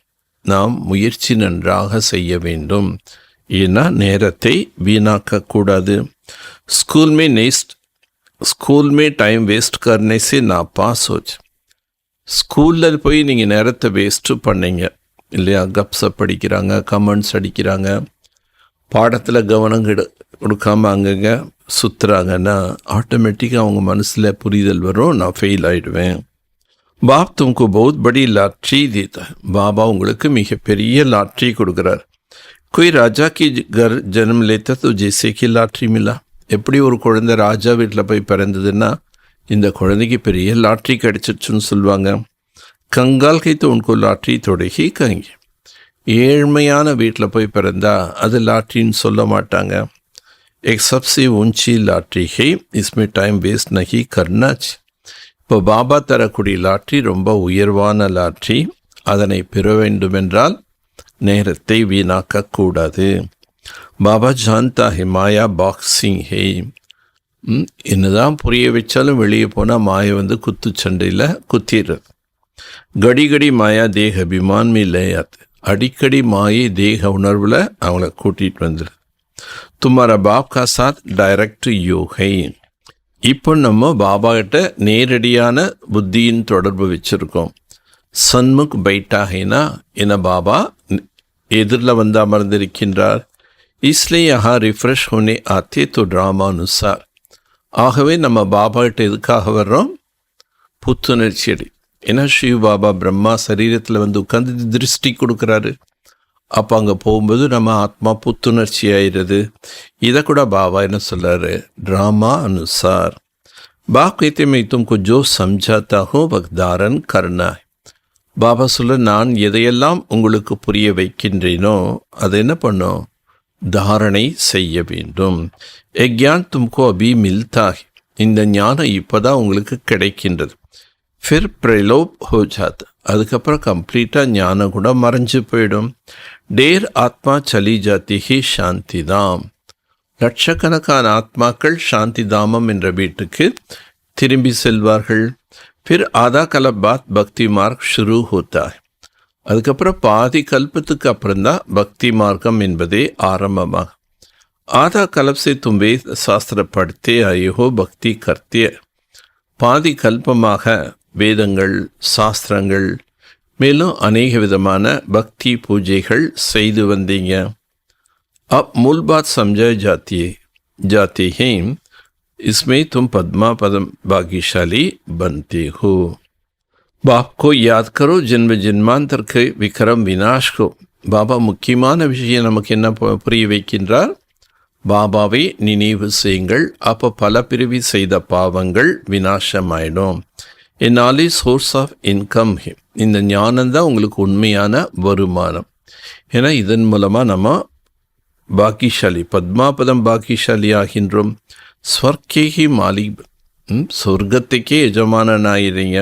நாம் முயற்சி நன்றாக செய்ய வேண்டும். ஏன்னா நேரத்தை வீணாக்கக்கூடாது. स्कूल में टाइम वेस्ट करने से नापास हो जाए. ஸ்கூலில் போய் நீங்கள் நேரத்தை வேஸ்ட்டு பண்ணீங்க இல்லையா? கப்ஸப் படிக்கிறாங்க, கமெண்ட்ஸ் அடிக்கிறாங்க, பாடத்தில் கவனம் கொடுக்காம அங்கங்கே சுற்றுறாங்கன்னா ஆட்டோமேட்டிக்காக அவங்க மனசில் புரிதல் வரும், நான் ஃபெயில் ஆகிடுவேன். பாப் தும்கு பௌத் படி லாட்ரி தீதா. பாபா உங்களுக்கு மிகப்பெரிய லாட்ரி கொடுக்குறார். कोई राजा की घर जन्म लेता तो जैसे कि லாட்ரி மிலா. எப்படி ஒரு குழந்தை ராஜா வீட்டில் போய் பிறந்ததுன்னா இந்த குழந்தைக்கு பெரிய லாட்ரி கிடைச்சிடுச்சுன்னு சொல்லுவாங்க. கங்கால் கைத்து உனக்கு லாட்ரி தொடங்கி கங்கி. ஏழ்மையான வீட்டில் போய் பிறந்தா அது லாட்ரின்னு சொல்ல மாட்டாங்க. एक सबसे ऊंची லாட்ரி है, इसमें टाइम वेस्ट नहीं करना चाहिए. இப்போ பாபா தரக்கூடிய லாட்ரி ரொம்ப உயர்வான லாட்ரி. அதனை பெற வேண்டுமென்றால் நேரத்தை வீணாக்கக்கூடாது. பாபா ஜான்தா ஹே மாயா பாக்ஸிங் ஹே. என்னதான் புரிய வச்சாலும் வெளியே போனால் மாயை வந்து குத்து சண்டையில் குத்திடுறது. கடி கடி மாயா தேக அபிமான் மில்லையாத்து. அடிக்கடி மாயை தேக உணர்வில் அவங்கள கூட்டிகிட்டு வந்துடுது. தும்மாரா பாப் கா சாத் டைரக்ட் யோகை. இப்போ நம்ம பாபா கிட்ட நேரடியான புத்தியின் தொடர்பு வச்சுருக்கோம். சன்முக் பைட்டாகினா என பாபா எதிரில் வந்து அமர்ந்திருக்கின்றார். इसलिए यहाँ रिफ्रेश होने आते तो ड्रामा अनुसार. ஆகவே நம்ம பாபா கிட்ட எதுக்காக வர்றோம்? புத்துணர்ச்சி அடி. ஏன்னா சிவ பாபா பிரம்மா சரீரத்தில் வந்து உட்காந்து திருஷ்டி கொடுக்குறாரு. அப்போ அங்கே போகும்போது நம்ம ஆத்மா புத்துணர்ச்சி ஆயிடுது. இதை கூட பாபா என்ன சொல்கிறாரு? ட்ராமா அனுசார். பாப் कहते मैं तुमको जो समझाता हूँ वह धारण करना है. பாபா சொல்ல நான் எதையெல்லாம் உங்களுக்கு புரிய வைக்கின்றேனோ அதை என்ன பண்ணோம்? தாரணை செய்ய வேண்டும். எக்யான் தும்கோ அபி மில்தா ஹை. இந்த ஞானம் இப்போதான் உங்களுக்கு கிடைக்கின்றது. ஃபிர் பிரலோப் ஹோ ஜாத். அதுக்கப்புறம் கம்ப்ளீட்டாக ஞானம் கூட மறைஞ்சு போயிடும். டேர் ஆத்மா சலி ஜாத்தி ஹி சாந்தி தாம். லட்சக்கணக்கான ஆத்மாக்கள் சாந்தி தாமம் என்ற வீட்டுக்கு திரும்பி செல்வார்கள். फिर आधा कल्प बाद भक्ति मार्ग शुरू होता है. அதுக்கப்புறம் பாதி கல்பத்துக்கு அப்புறம்தான் பக்தி மார்க்கம் என்பதே ஆரம்பமாகும். ஆதா கல்ப் से तुम वेद शास्त्र पढ़ते आए हो भक्ति करते. பாதி கல்பமாக வேதங்கள் சாஸ்திரங்கள் மேலும் அநேக விதமான பக்தி பூஜைகள் செய்து வந்தீங்க. अब मूल बात समझाई जाती है. इसमें तुम पद्मा पदम भाग्यशाली बनते हो. बाप को याद करो जन्म जन्मांतर के विक्रम विनाश को. பாபா முக்கியமான விஷயம் நமக்கு என்ன புரிய வைக்கின்றார்? பாபாவை நினைவு செய்யுங்கள். அப்போ பல பிரிவி செய்த பாவங்கள் வினாசமாயிடும். என்னாலே சோர்ஸ் ஆஃப் இன்கம். இந்த ஞானம்தான் உங்களுக்கு உண்மையான வருமானம். ஏன்னா இதன் மூலமாக நம்ம பாக்கியசாலி பத்மாபதம் பாக்கியசாலி ஆகின்றோம். ஸ்வர்க்கேகி மாலிக். சொர்க்கத்துக்கே எஜமானனாயிருங்க.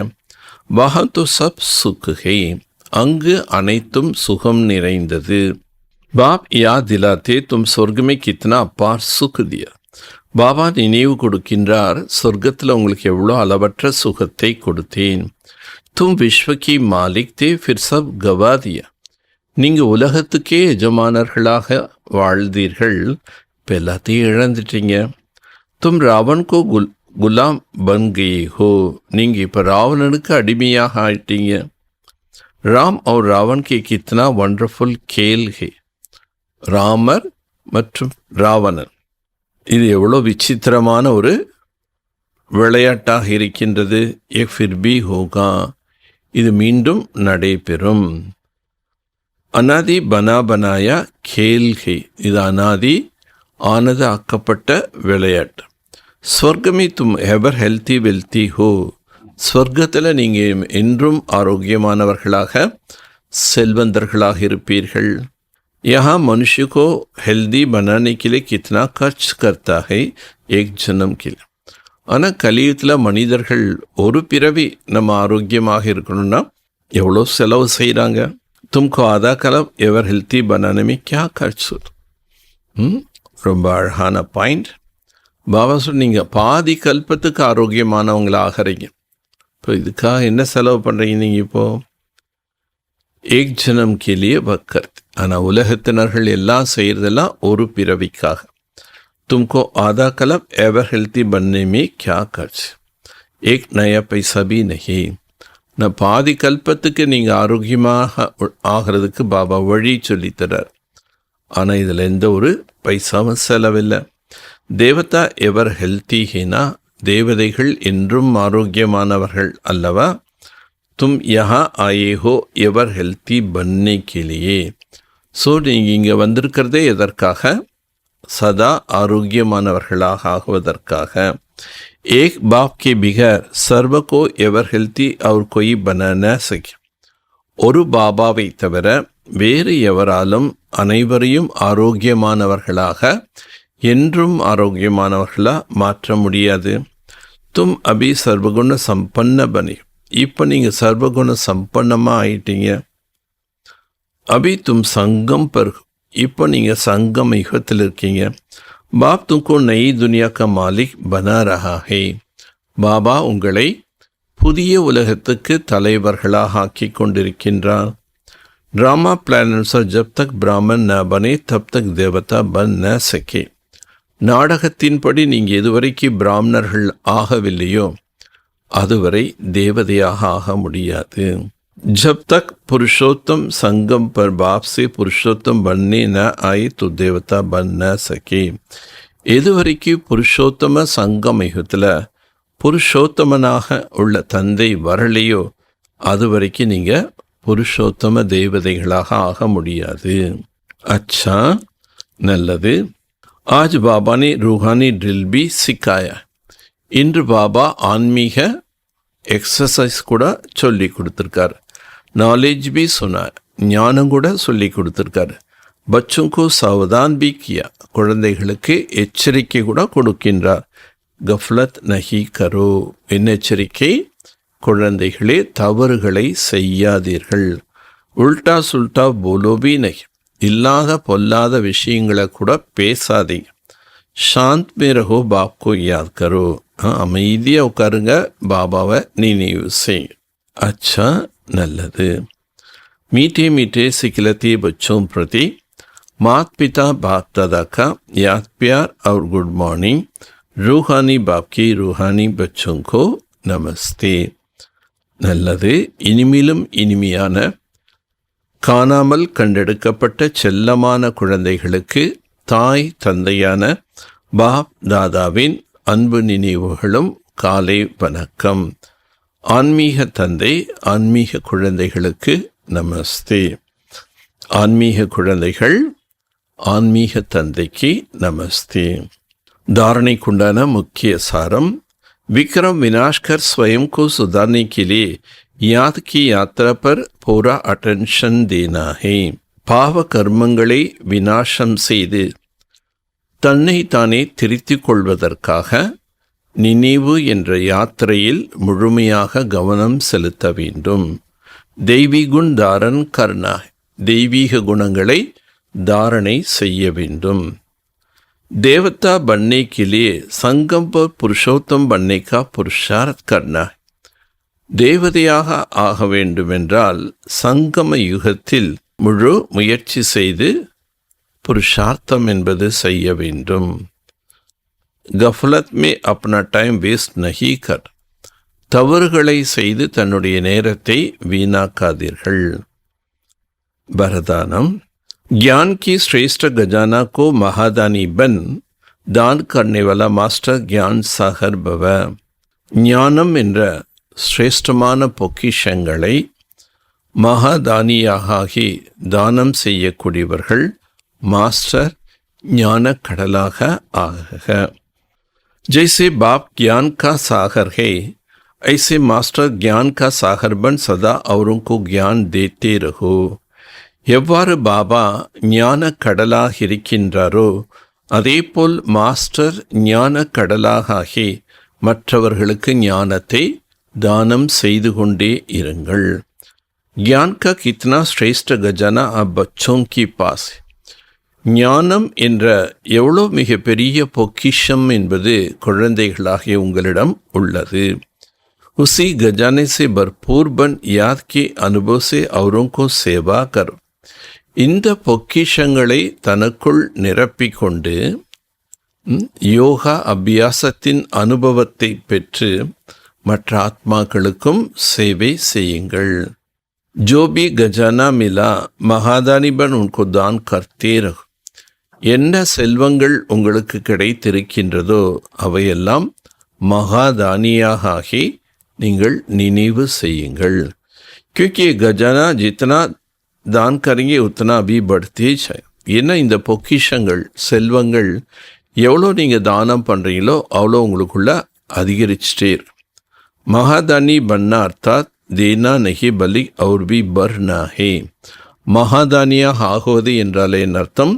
வஹா தோ சப் சுக் ஹை. அங்கு அனைத்தும் சுகம் நிறைந்தது. बाप याद दिलाते तुम स्वर्ग में कितना अपार सुख दिया. பாபா நினைவு கொடுக்கின்றார், சொர்க்கத்தில் உங்களுக்கு எவ்வளோ அளவற்ற சுகத்தை கொடுத்தேன். தும் விஸ்வகி மாலிக் தே ஃபிர் சப் கவா தியா. நீங்கள் உலகத்துக்கே எஜமானர்களாக வாழ்ந்தீர்கள், இப்போ எல்லாத்தையும் இழந்துட்டீங்க. தும் ராவன் கோ குலாம் பன் கயே ஹோ. நீங்கள் இப்போ ராவணனுக்கு அடிமையாக ஆயிட்டீங்க. ராம் और ராவன் கே கித்னா வண்டர்ஃபுல் கேல் ஹே. ராமர் மற்றும் ராவணன், இது எவ்வளோ விசித்திரமான ஒரு விளையாட்டாக இருக்கின்றது. ஏ ஃபிர்பி ஹோகா, இது மீண்டும் நடைபெறும். அனாதி பனா பனாயா கேல் ஹே, இது அனாதி ஆனது ஆக்கப்பட்ட விளையாட்டு. ஸ்வர்கமே தும் எவர் ஹெல்த்தி வெல்த்தி ஹோ. ஸ்வர்க்கத்தில் நீங்கள் என்றும் ஆரோக்கியமானவர்களாக செல்வந்தர்களாக இருப்பீர்கள். यहाँ मनुष्य को हेल्दी बनाने के लिए कितना खर्च करता है एक जन्म के लिए. ஆனால் கலியுகத்தில் மனிதர்கள் ஒரு பிறவி நம்ம ஆரோக்கியமாக இருக்கணும்னா எவ்வளோ செலவு செய்கிறாங்க. தும்கோ ஆதா கலம் எவர் ஹெல்த்தி பனானமே கியா கர்ச். ரொம்ப அழகான பாயிண்ட். பாபா சொல், நீங்கள் பாதி கல்பத்துக்கு ஆரோக்கியமானவங்களாகிறீங்க. இப்போ இதுக்காக என்ன செலவு பண்ணுறீங்க நீங்கள்? இப்போது ஏக் ஜனம் கேலியே வக்கர்த். ஆனால் உலகத்தினர்கள் எல்லாம் செய்கிறதெல்லாம் ஒரு பிறவிக்காக. தும்கோ ஆதா கலம் எவர் ஹெல்த்தி பண்ணேமே கியா கர்ச். ஏக் நயா பைசா பி நஹி. நான் பாதி கல்பத்துக்கு நீங்கள் ஆரோக்கியமாக ஆகிறதுக்கு பாபா வழி சொல்லித்தரார். ஆனால் இதில் எந்த ஒரு பைசாவும் செலவில்லை. தேவதா எவர் ஹெல்த்தி ஹேனா, தேவதைகள் என்றும் ஆரோக்கியமானவர்கள் அல்லவா. तुम यहाँ आए हो एवर हेल्थी बनने के लिए. ஸோ நீங்கள் இங்கே வந்திருக்கிறதே எதற்காக? சதா ஆரோக்கியமானவர்களாக ஆகுவதற்காக. एक बाप के बिगैर सर्व को एवर हेल्थी और कोई बना न सके. ஒரு பாபாவை தவிர வேறு எவராலும் அனைவரையும் ஆரோக்கியமானவர்களாக என்றும் ஆரோக்கியமானவர்களாக மாற்ற முடியாது. தும் அபி சர்வகுண சம்பன்ன பனி. இப்போ நீங்கள் சர்வகுண சம்பன்னமாக ஆயிட்டீங்க. அபி தும் சங்கம் பர். இப்போ நீங்கள் சங்கம் யுகத்தில் இருக்கீங்க. பாப் தும்கோ நயி துனியா கா மாலிக் பனா ரஹா ஹே. பாபா உங்களை புதிய உலகத்துக்கு தலைவர்களாக ஆக்கி கொண்டிருக்கின்றார். ட்ராமா பிளான் அனுசார் ஜப் தக் பிராமன் ந பனே தப் தக் தேவதா பன் ந சகே. நாடகத்தின்படி நீங்கள் எதுவரைக்கும் பிராமணர்கள் ஆகவில்லையோ அதுவரை தேவதையாக ஆக முடியாது. ஜப் தக் புருஷோத்தம் சங்கம் பர் பாப் சே புருஷோத்தம் பன்னே ந ஆயே து தேவதா பன் ந சகே. எதுவரைக்கும் புருஷோத்தம சங்கம் யுகத்தில் புருஷோத்தமனாக உள்ள தந்தை வரலையோ அது வரைக்கும் நீங்கள் புருஷோத்தம தேவதைகளாக ஆக முடியாது. அச்சா, நல்லது. ஆஜ் பாபா ने रूहानी ड्रिल भी सिखाया. இன்று பாபா ஆன்மீக எக்ஸசைஸ் கூட சொல்லி கொடுத்துருக்கார். நாலேஜ் பி சொன்னார், ஞானம் கூட சொல்லி கொடுத்துருக்காரு. பச்சுங்கோ சாவதான் பி கியா, குழந்தைகளுக்கு எச்சரிக்கை கூட கொடுக்கின்றார். கஃப்லத் நஹி கரோ, என்ன எச்சரிக்கை? குழந்தைகளே தவறுகளை செய்யாதீர்கள். உல்டா சுல்டா போலோபி நஹி, இல்லாத பொல்லாத விஷயங்களை கூட பேசாதீங்க. ஷாந்த் மே ரஹோ பாப்கோ யாத் கரோ, அமைதியாக உட்காருங்க, பாபாவை நினைவு செய்யுங்க. அச்சா, நல்லது. मीठे मीठे सिखलते बच्चों प्रति माता पिता बाप दादा का याद प्यार और गुड मॉर्निंग. रूहानी बाप की रूहानी बच्चों को நமஸ்தே. நல்லது. இனிமேலும் இனிமையான காணாமல் கண்டெடுக்கப்பட்ட செல்லமான குழந்தைகளுக்கு தாய் தந்தையான பாப் தாதாவின் அன்பு நினைவுகளும் காலை வணக்கம். ஆன்மீக தந்தை ஆன்மீக குழந்தைகளுக்கு நமஸ்தே. ஆன்மீக குழந்தைகள் ஆன்மீக தந்தைக்கு நமஸ்தே. தாரணைக்குண்டான முக்கிய சாரம். विक्रम विनाश कर स्वयं को सुधारने के लिए याद की यात्रा पर पूरा अटेंशन देना है. பாவ கர்மங்களை விநாசம் செய்து தன்னை தானே திருத்திக் கொள்வதற்காக நினைவு என்ற யாத்திரையில் முழுமையாக கவனம் செலுத்த வேண்டும். தெய்வீகுண் தாரன் கர்ணா, தெய்வீக குணங்களை धारणை செய்ய வேண்டும். देवता बनने के लिए संगम पर पुरुषोत्तम बनने का पुरुषार्थ करना है. தேவதையாக ஆக வேண்டுமென்றால் சங்கம யுகத்தில் முழு முயற்சி செய்து புருஷார்த்தம் என்பது செய்ய வேண்டும். கஃலத் மே அப்னா டைம் வேஸ்ட் நஹி கர். தவறுகளை செய்து தன்னுடைய நேரத்தை வீணாக்காதீர்கள். வரதானம். ज्ञान की श्रेष्ठ खजाना को महादानी बन दान करने वाला मास्टर ज्ञान सागर भव. ஞானம் என்ற சிரேஷ்டமான பொக்கிஷங்களை மகாதானியாகி தானம் செய்யக்கூடியவர்கள் மாஸ்டர் ஞான கடலாக ஆக. जैसे बाप ज्ञान का सागर है, ऐसे मास्टर ज्ञान का सागर बन सदा औरों को ज्ञान देते रहो. எவ்வாறு பாபா ஞான கடலாக இருக்கின்றாரோ அதேபோல் மாஸ்டர் ஞான கடலாகி மற்றவர்களுக்கு ஞானத்தை தானம் செய்து கொண்டே இருங்கள். ज्ञान का कितना श्रेष्ठ खजाना अब बच्चों की पास है. ஞானம் என்ற எவ்வளோ மிக பெரிய பொக்கிஷம் என்பது குழந்தைகளாகிய உங்களிடம் உள்ளது. उसी खजाने से भरपूर बन याद के अनुभव से औरों को सेवा करो. இந்த பொக்கிஷங்களை தனக்குள் நிரப்பிக்கொண்டு யோகா அபியாசத்தின் அனுபவத்தை பெற்று மற்ற ஆத்மாக்களுக்கும் சேவை செய்யுங்கள். जो भी खजाना मिला महादानी बन उनको दान करते रहो. என்ன செல்வங்கள் உங்களுக்கு கிடைத்திருக்கின்றதோ அவையெல்லாம் மகாதானியாக ஆகி நீங்கள் நினைவு செய்யுங்கள். क्योंकि खजाना जितना दान करेंगे उतना भी बढ़ते जाए. ஏன்னா இந்த பொக்கிஷங்கள் செல்வங்கள் எவ்வளோ நீங்கள் தானம் பண்ணுறீங்களோ அவ்வளோ உங்களுக்குள்ள அதிகரிச்சுட்டே இருக்கு. மகாதானி பண்ணா அர்த்தாத் தேனா நஹி பலி அவர் பி பர்னா ஹே. மகாதானியாக ஆகுவது என்றால் என் அர்த்தம்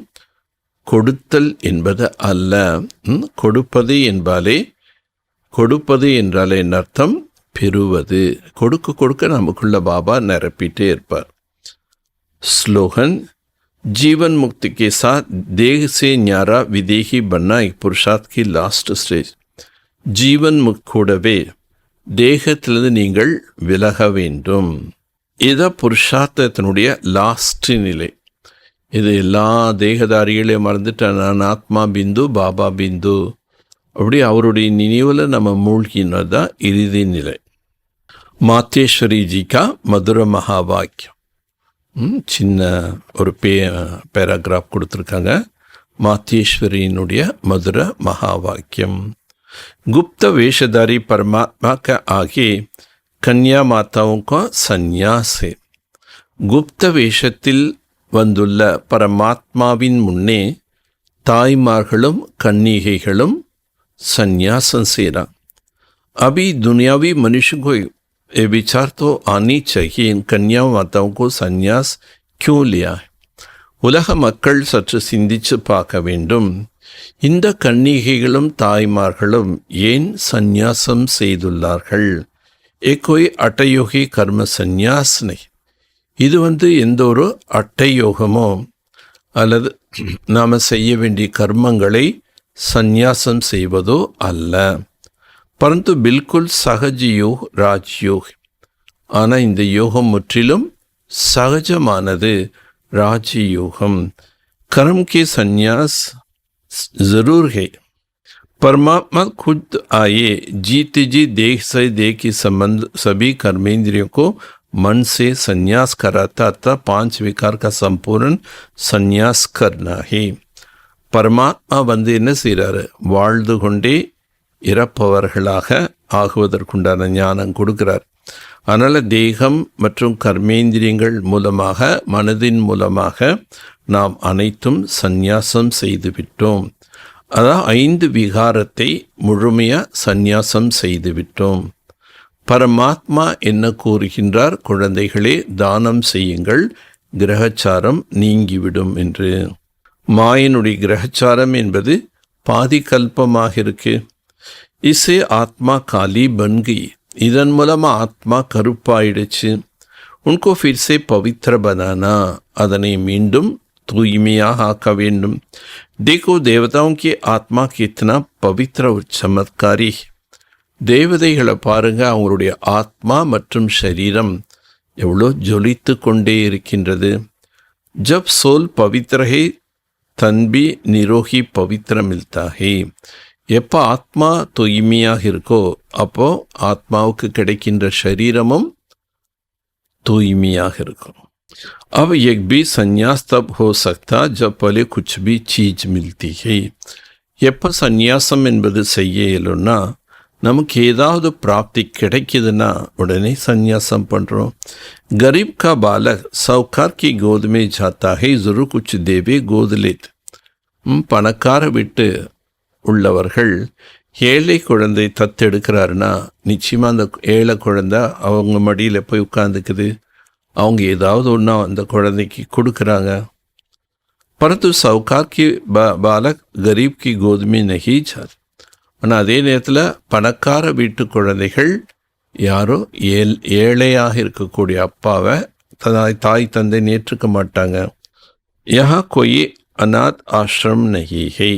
கொடுத்தல் என்பது அல்ல. கொடுப்பது என்றால் என் அர்த்தம் பெறுவது. கொடுக்க கொடுக்க நமக்குள்ள பாபா நிரப்பிட்டே இருப்பார். ஸ்லோகன். जीवन मुक्ति के साथ देह से न्यारा विदेही बनना एक पुरुषार्थ की लास्ट स्टेज. जीवन मुक्त கூடவே தேகத்திலிருந்து நீங்கள் விலக வேண்டும். இதுதான் புருஷார்த்தத்தினுடைய லாஸ்ட் நிலை. இது எல்லா தேகதாரிகளையும் மறந்துட்டு நான் ஆத்மா பிந்து பாபா பிந்து அப்படி அவருடைய நினைவில் நம்ம மூழ்கினது தான் இறுதி நிலை. மாத்தேஸ்வரி ஜிகா மதுர மகாவாக்கியம். சின்ன ஒரு பேராகிராஃப் கொடுத்துருக்காங்க. மாத்தேஸ்வரியினுடைய மதுர மகாவாக்கியம். गुप्त वेशधारी परमात्मा का आगे कन्या माताओं का संन्यास है. गुप्त வேஷத்தில் வந்துள்ள பரமாத்மாவின் முன்னே தாய்மார்களும் கன்னிகைகளும் சந்நியாசம் செய்கிறான். अभी दुनियावी मनुष्य को ये विचार तो आनी चाहिए, इन कन्या माताओं को संन्यास क्यों लिया है. உலக மக்கள் சற்று சிந்திச்சு பார்க்க வேண்டும். இந்த கன்னிகைகளும் தாய்மார்களும் ஏன் சந்நியாசம் செய்துள்ளார்கள்? கோய் அட்டயோகி கர்ம சந்நியாஸ் நை. இது எந்த ஒரு அட்டயோகமோ அல்லது நாம் செய்ய வேண்டிய கர்மங்களை சந்நியாசம் செய்வதோ அல்ல. பரந்து பில்குல் சகஜ யோக ராஜ்யோக். ஆனால் இந்த யோகம் முற்றிலும் சகஜமானது, ராஜயோகம். कर्म के संन्यास जरूर है. परमात्मा खुद आए जीते जी देह से देह के संबंध सभी कर्मेंद्रियों को मन से संन्यास कराता था. 5 विकार का संपूर्ण संन्यास करना है. பரமாத்மா என்ன செய்கிறாரு? வாழ்ந்து கொண்டே இறப்பவர்களாக ஆகுவதற்குண்டான ஞானம் கொடுக்கிறார். அதனால் தேகம் மற்றும் கர்மேந்திரியங்கள் மூலமாக மனதின் மூலமாக நாம் அனைத்தும் சந்நியாசம் செய்துவிட்டோம். அதான் 5 விகாரத்தை முழுமையாக சந்நியாசம் செய்துவிட்டோம். பரமாத்மா என்ன கூறுகின்றார்? குழந்தைகளே, தானம் செய்யுங்கள், கிரகச்சாரம் நீங்கிவிடும் என்று. மாயனுடைய கிரகச்சாரம் என்பது பாதி கல்பமாக இருக்கு. இசே ஆத்மா காலி பன்கி. இதன் மூலமாக ஆத்மா கருப்பாயிடுச்சு. உன்கோ ஃபிர் சே பவித்ர பனானா. அதனை மீண்டும் தூய்மையாக ஆக்க வேண்டும். देखो देवताओं की आत्मा कितना पवित्र और चमत्कारी. தேவதைகளை பாருங்க, அவங்களுடைய ஆத்மா மற்றும் சரீரம் எவ்வளோ ஜொலித்து கொண்டே இருக்கின்றது. जब सोल पवित्र है तन भी निरोगी पवित्र मिलता है. எப்போ ஆத்மா தூய்மையாக இருக்கோ அப்போ ஆத்மாவுக்கு கிடைக்கின்ற சரீரமும் தூய்மையாக இருக்கும். अब एक भी संन्यास तब हो सकता जब पहले कुछ भी चीज मिलती है. எப்போ சந்நியாசம் என்பது செய்ய இயலும்னா, நமக்கு ஏதாவது பிராப்தி கிடைக்குதுன்னா உடனே சந்நியாசம் பண்ணுறோம். गरीब का बालक साहूकार की गोद में जाता है, जरूर कुछ देवे गोद लेते. பணக்கார வீட்டு உள்ளவர்கள் ஏழை குழந்தை தத்தெடுக்கிறாருன்னா நிச்சயமாக அந்த ஏழை குழந்தை அவங்க மடியில் போய் உட்காந்துக்குது. அவங்க ஏதாவது ஒன்றா அந்த குழந்தைக்கு கொடுக்குறாங்க. परंतु साहूकार की बालक गरीब की गोद में नहीं जाते. ஆனால் அதே நேரத்தில் பணக்கார வீட்டு குழந்தைகள் யாரோ ஏழையாக இருக்கக்கூடிய அப்பாவை தாய் தந்தை நேற்றுக்க மாட்டாங்க. யஹா கொய் அநாத் ஆசிரம் நஹி ஹை.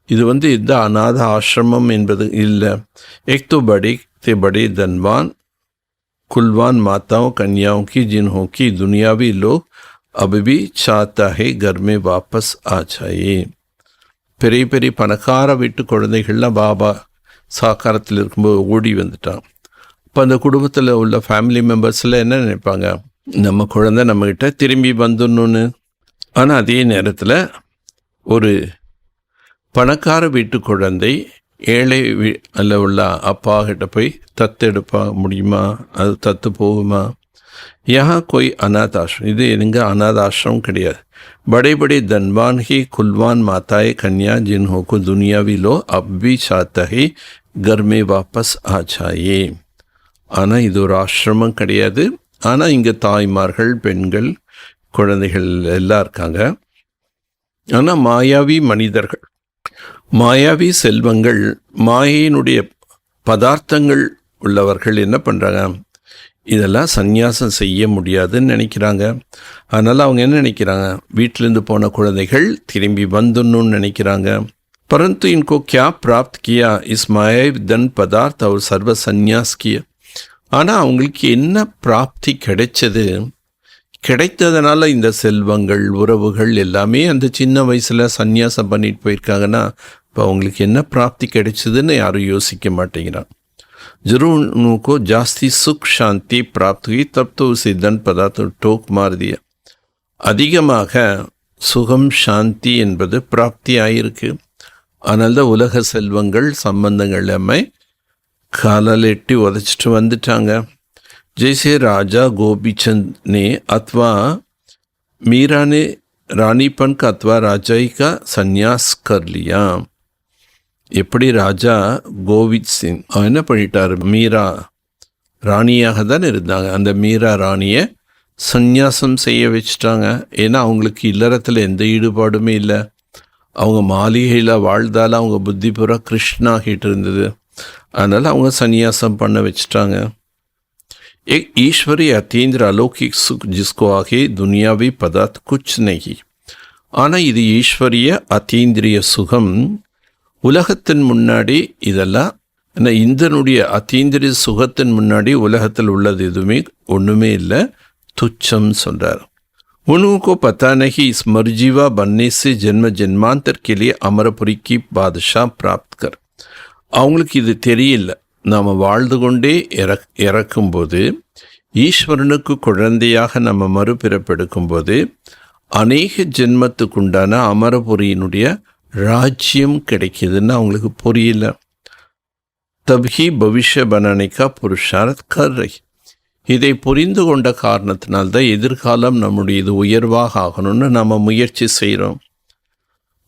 இது இந்த அநாத ஆசிரமம் என்பது இல்லை. एक तो बड़े से बड़े धनवान कुलवान माताओं कन्याओं की जिन्हों की दुनियावी लोग अब भी चाहता है घर में वापस आ जाए. பெரிய பெரிய பணக்கார வீட்டு குழந்தைகள்லாம் பாபா சாக்காரத்தில் இருக்கும்போது ஓடி வந்துட்டான். இப்போ அந்த குடும்பத்தில் உள்ள ஃபேமிலி மெம்பர்ஸில் என்ன நினைப்பாங்க, நம்ம குழந்தை நம்மக்கிட்ட திரும்பி வந்துடணுன்னு. ஆனால் அதே நேரத்தில் ஒரு பணக்கார வீட்டு குழந்தை ஏழை அல்ல உள்ள அப்பா கிட்ட போய் தத்தெடுப்பா முடியுமா? அது தத்து போகுமா? யஹா கொய் அநாத் ஆசிரம். இது எங்க அநாத ஆசிரமம் கிடையாது. बड़े बड़े धनवान ही कुलवान माताएं कन्या जिन्हों को दुनियावी लो अब भी चाहता है घर में वापस आ जाए. ஆனால் இது ஒரு ஆசிரமம் கிடையாது. ஆனால் இங்கே தாய்மார்கள், பெண்கள், குழந்தைகள் எல்லாம் இருக்காங்க. ஆனால் மாயாவி மனிதர்கள், மாயாவி செல்வங்கள், மாயினுடைய பதார்த்தங்கள் உள்ளவர்கள் என்ன பண்ணுறாங்க, இதெல்லாம் சந்நியாசம் செய்ய முடியாதுன்னு நினைக்கிறாங்க. அதனால் அவங்க என்ன நினைக்கிறாங்க, வீட்டிலேருந்து போன குழந்தைகள் திரும்பி வந்துடணும்னு நினைக்கிறாங்க. परंतु इनको क्या प्राप्त किया इस मायावी धन पदार्थ और सर्व संन्यास किया. ஆனால் அவங்களுக்கு என்ன பிராப்தி கிடைச்சது? கிடைத்ததுனால இந்த செல்வங்கள், உறவுகள் எல்லாமே அந்த சின்ன வயசில் சந்நியாசம் பண்ணிட்டு போயிருக்காங்கன்னா இப்போ அவங்களுக்கு என்ன பிராப்தி கிடைச்சதுன்னு யாரும் யோசிக்க மாட்டேங்கிறான். जरूर उनको जास्ती सुख शांति प्राप्त हुई तब तो उसे धन पदार्थ टोक मार दिया. அதிகமாக சுகம் சாந்தி என்பது பிராப்தி ஆயிருக்கு. அதனால தான் உலக செல்வங்கள் சம்பந்தங்கள் எல்லாமே காலால் எட்டி உதச்சிட்டு வந்துட்டாங்க. जैसे राजा गोपीचंद ने अथवा मीरा ने रानीपन का अथवा राजाई का संन्यास कर लिया. எப்படி ராஜா கோவிந்த் சிங் என்ன பண்ணிட்டார், மீரா ராணியாக தான் இருந்தாங்க, அந்த மீரா ராணியை சந்நியாசம் செய்ய வச்சுட்டாங்க. ஏன்னா அவங்களுக்கு இல்லறத்தில் எந்த ஈடுபாடுமே இல்லை. அவங்க மாளிகையில் வாழ்ந்தால அவங்க புத்தி பூரா கிருஷ்ணாகிட்டு இருந்தது. அதனால் அவங்க சந்நியாசம் பண்ண வச்சுட்டாங்க. एक ईश्वरीय अतीन्द्र अलौकिक सुख जिसको आगे दुनियावी पदार्थ कुछ नहीं. ஆனால் இது ஈஸ்வரிய அத்தீந்திரிய சுகம். உலகத்தின் முன்னாடி இதெல்லாம் இந்தனுடைய அத்தீந்திரிய சுகத்தின் முன்னாடி உலகத்தில் உள்ளது எதுவுமே ஒன்றுமே இல்லை, துச்சம் சொல்கிறார். उनको पता नहीं इस मर्जीवा बनने से जन्म जन्मांतर के लिए अमरपुरी की बादशाह प्राप्त कर. அவங்களுக்கு இது தெரியல, நாம் வாழ்ந்து கொண்டே இறக்கும்போது ஈஸ்வரனுக்கு குழந்தையாக நம்ம மறுபிறப்பெடுக்கும்போது அநேக ஜென்மத்துக்குண்டான அமரபுரியினுடைய ராஜ்யம் கிடைக்குதுன்னு அவங்களுக்கு புரியல. தப்ஹி பவிஷ்ய பனானிக்கா புருஷாரத் கர் ரஹி. இதை புரிந்து கொண்ட காரணத்தினால்தான் எதிர்காலம் நம்முடைய இது உயர்வாக ஆகணும்னு நம்ம முயற்சி செய்கிறோம்.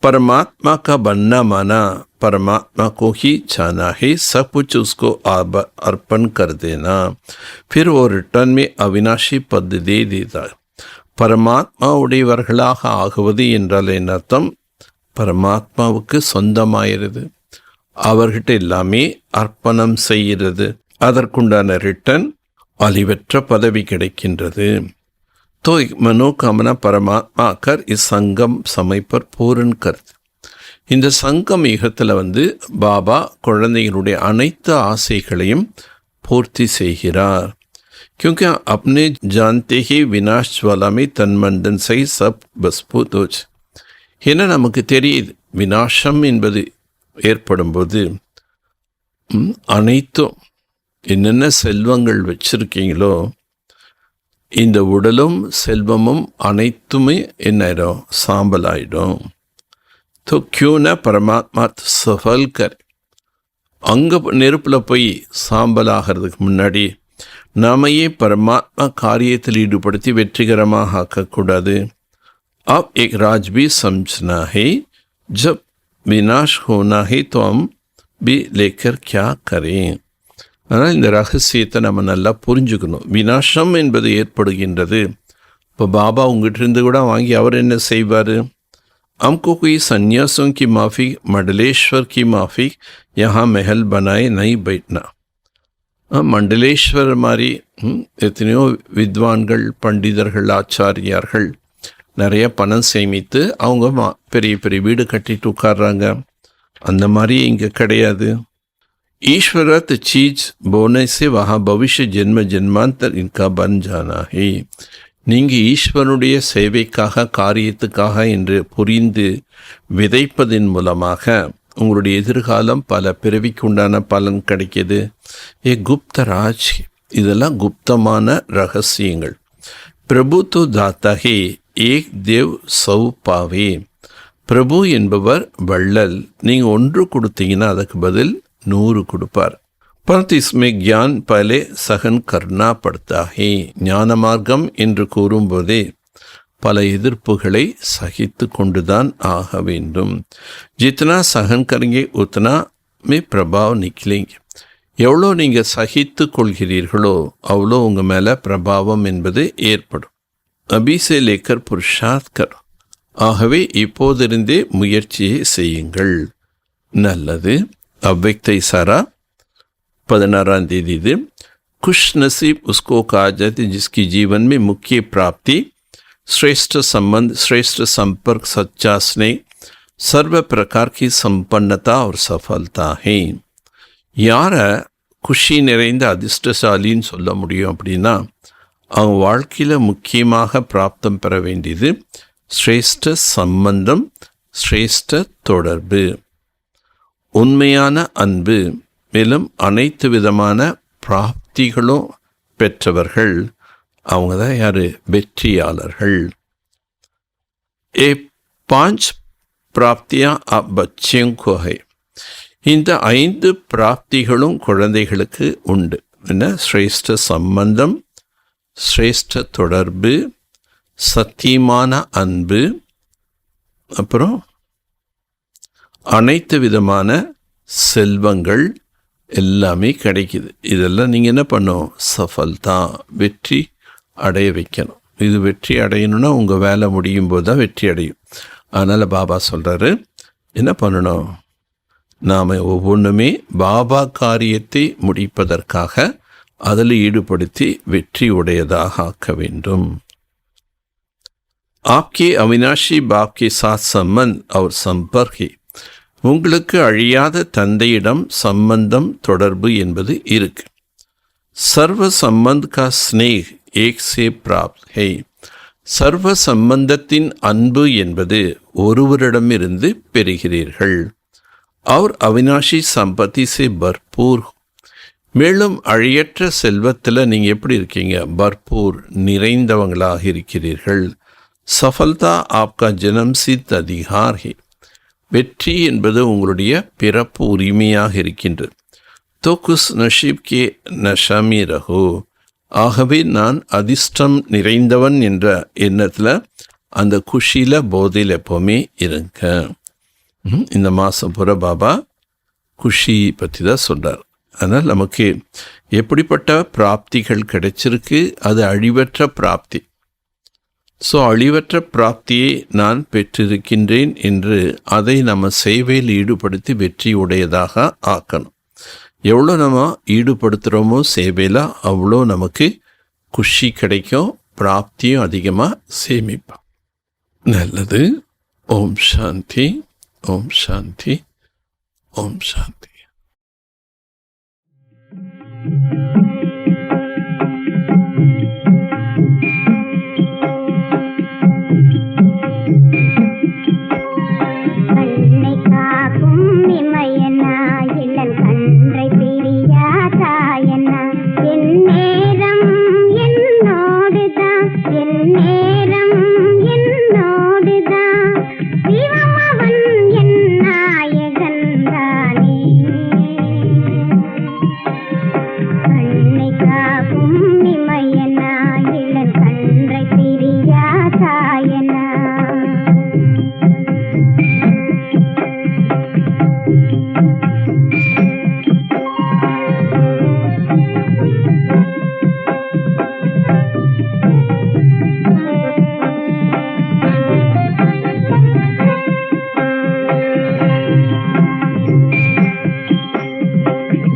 परमात्मा का बनना माना परमात्मा को ही जाना है, सब कुछ उसको अर्पण कर देना, फिर वो रिटर्न में अविनाशी पद दे देता. परमात्मा உடையவர்களாக ஆகுவது என்றால் என்ன அர்த்தம்? பரமாத்மாவுக்கு சொந்தமாயிருது, அவர்கிட்ட எல்லாமே அர்ப்பணம் செய்கிறது. அதற்குண்டான ரிட்டர்ன் அழிவற்ற பதவி கிடைக்கின்றது. तो एक मनोकामना परमात्मा आकर इस संगम समय पर पूर्ण करது. இந்த சங்கம் யுகத்தில் பாபா குழந்தைகளுடைய அனைத்து ஆசைகளையும் பூர்த்தி செய்கிறார். क्योंकि अपने जानते ही विनाश ज्वाला में तन मंदन से सब बस्பூத் होச்சு. ஏன்னா நமக்கு தெரியுது விநாசம் என்பது ஏற்படும்போது அனைத்தும் என்னென்ன செல்வங்கள் வச்சிருக்கீங்களோ இந்த உடலும் செல்வமும் அனைத்துமே என்னாயிடும், சாம்பல் ஆயிடும். तो क्यों न परमात्मा सफल कर அங்கே நெருப்பில் போய் சாம்பல் ஆகிறதுக்கு முன்னாடி நாமையே பரமாத்மா காரியத்தில் ஈடுபடுத்தி வெற்றிகரமாக ஆக்கக்கூடாது. अब एक राज भी समझना है, जब विनाश होना है तो हम भी लेकर क्या करें. ஆனால் இந்த ரகசியத்தை நம்ம நல்லா புரிஞ்சுக்கணும். விநாசம் என்பது ஏற்படுகின்றது. இப்போ பாபா உங்ககிட்ட இருந்து கூட வாங்கி அவர் என்ன செய்வார்? हमको कोई सन्यासों की माफ़ी, मंडलेश्वर की माफ़ी, यहाँ महल बनाए नहीं बैठना. மண்டலேஸ்வர் மாதிரி எத்தனையோ வித்வான்கள், பண்டிதர்கள், ஆச்சாரியார்கள் நிறைய பணம் சேமித்து அவங்க பெரிய பெரிய வீடு கட்டிட்டு உட்கார்றாங்க. அந்த மாதிரி இங்கே கிடையாது. ईश्वरत चीज बोने से वहाँ भविष्य जन्म जन्मांतर इनका बन जाना है. நீங்கள் ஈஸ்வரனுடைய சேவைக்காக, காரியத்துக்காக என்று புரிந்து விதைப்பதின் மூலமாக உங்களுடைய எதிர்காலம் பல பிறவிக்கு உண்டான பலன் கிடைக்கிது. குப்தராஜ், இதெல்லாம் குப்தமான ரகசியங்கள். பிரபு தோ தாத்தா ஹே, ஏக் தேவ் சௌ பாவே. பிரபு என்பவர் வள்ளல். நீங்கள் ஒன்று கொடுத்தீங்கன்னா அதுக்கு பதில் 100 கொடுப்பார். परंतु इसमें ज्ञान पहले सहन करना पड़ता है. ஞான மார்க்கம் என்று கூறும்போதே பல எதிர்ப்புகளை சகித்து கொண்டுதான் ஆக வேண்டும். जितना सहन करेंगे उतना में प्रभाव निकलेंगे. எவ்வளோ நீங்கள் சகித்து கொள்கிறீர்களோ அவ்வளோ உங்கள் மேலே பிரபாவம் என்பது ஏற்படும். अभी से लेकर पुरुषार्थ करो. ஆகவே இப்போதிருந்தே முயற்சியை செய்யுங்கள். நல்லது. अव्यक्त इशारा 16 தேதி இது. खुश नसीब उसको कहा जाती जिसकी जीवन में मुख्य प्राप्ति श्रेष्ठ संबंध, श्रेष्ठ संपर्क, सच्चा स्नेह, सर्व प्रकार की संपन्नता और सफलता है. யாரை குஷி நிறைந்த அதிர்ஷ்டசாலின்னு சொல்ல முடியும் அப்படின்னா அவங்க வாழ்க்கையில் முக்கியமாக பிராப்தம் பெற வேண்டியது ஸ்ரேஷ்ட சம்பந்தம், ஸ்ரேஷ்ட தொடர்பு, உண்மையான அன்பு, மேலும் அனைத்து விதமான பிராப்திகளும் பெற்றவர்கள். அவங்க தான் யார்? வெற்றியாளர்கள். ஏ 5 பிராப்தியா அப் பச்சியோं को है. இந்த 5 பிராப்திகளும் குழந்தைகளுக்கு உண்டு. என்ன? சிரேஷ்ட சம்பந்தம், சிரேஷ்ட தொடர்பு, சத்தியமான அன்பு, அப்புறம் அனைத்து விதமான செல்வங்கள் எல்லாமே கிடைக்குது. இதெல்லாம் நீங்கள் என்ன பண்ணணும்? சஃபல்தா, வெற்றி அடைய வைக்கணும். இது வெற்றி அடையணும்னா உங்கள் வேலை முடியும் போது தான் வெற்றி அடையும். அதனால் பாபா சொல்கிறாரு என்ன பண்ணணும்? நாம் ஒவ்வொன்றுமே பாபா காரியத்தை முடிப்பதற்காக அதில் ஈடுபடுத்தி வெற்றி உடையதாக ஆக்க வேண்டும். आपके अविनाशी बाप के साथ संबंध और संपर्क है. உங்களுக்கு அழியாத தந்தையிடம் சம்பந்தம், தொடர்பு என்பது இருக்கு. சர்வ சம்பந்த் கா ஸ்னேக் ஏக் சே பிராப்த் ஹை. சர்வ சம்பந்தத்தின் அன்பு என்பது ஒருவரிடமிருந்து பெறுகிறீர்கள். அவர் அவினாஷி சம்பத்தி சே பர்பூர். மேலும் அழியற்ற செல்வத்தில் நீங்கள் எப்படி இருக்கீங்க? பர்பூர், நிறைந்தவங்களாக இருக்கிறீர்கள். சஃபல்தா ஆப்கா ஜனம் சித் அதிகார் ஹே. வெற்றி என்பது உங்களுடைய பிறப்பு உரிமையாக இருக்கின்றது. தோ குஸ் நஷீப் கே நஷாமி ரஹோ. ஆகவே நான் அதிர்ஷ்டம் நிறைந்தவன் என்ற எண்ணத்தில், அந்த குஷியில், போதையில் எப்போவுமே இருங்க. இந்த மாதம் பூரா பாபா குஷி பற்றி தான் சொல்கிறார். அதனால் நமக்கு எப்படிப்பட்ட பிராப்திகள் கிடைச்சிருக்கு? அது அழிவற்ற பிராப்தி. ஸோ அழிவற்ற பிராப்தியை நான் பெற்றிருக்கின்றேன் என்று அதை நம்ம சேவையில் ஈடுபடுத்தி வெற்றி உடையதாக ஆக்கணும். எவ்வளோ நம்ம ஈடுபடுத்துகிறோமோ சேவையில் அவ்வளோ நமக்கு குஷி கிடைக்கும், பிராப்தியும் அதிகமாக சேமிப்பான். நல்லது. ஓம் சாந்தி, ஓம் சாந்தி, ஓம் சாந்தி. கண்ணை காக்கும் இமையனா இளன் கன்றை பிரியா தாயனா என் நேரம் என்னோடுதான், என் நேரம் என்னோடுதான், சிவம் அவன் என் நாயகன் தானே. கண்ணை காக்கும் இமையனா இளன் கன்றை பிரியா தாயனா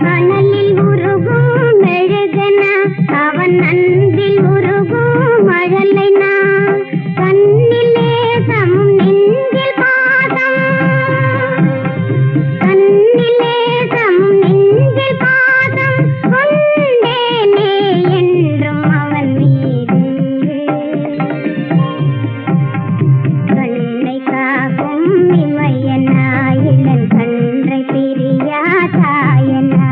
மணலில் உருகும் மெழுகனா அவன் அன்பில் உருகும் மழலைனா கண்ணிலே சமம் நெஞ்சில் பாசம், கண்ணிலே சமம் நெஞ்சில் பாசம் கொண்டேனே என்றும் அவன் மீது. கண்ணை காக்கும் இமையனா இளன் கன்றை பிரியா தாயனா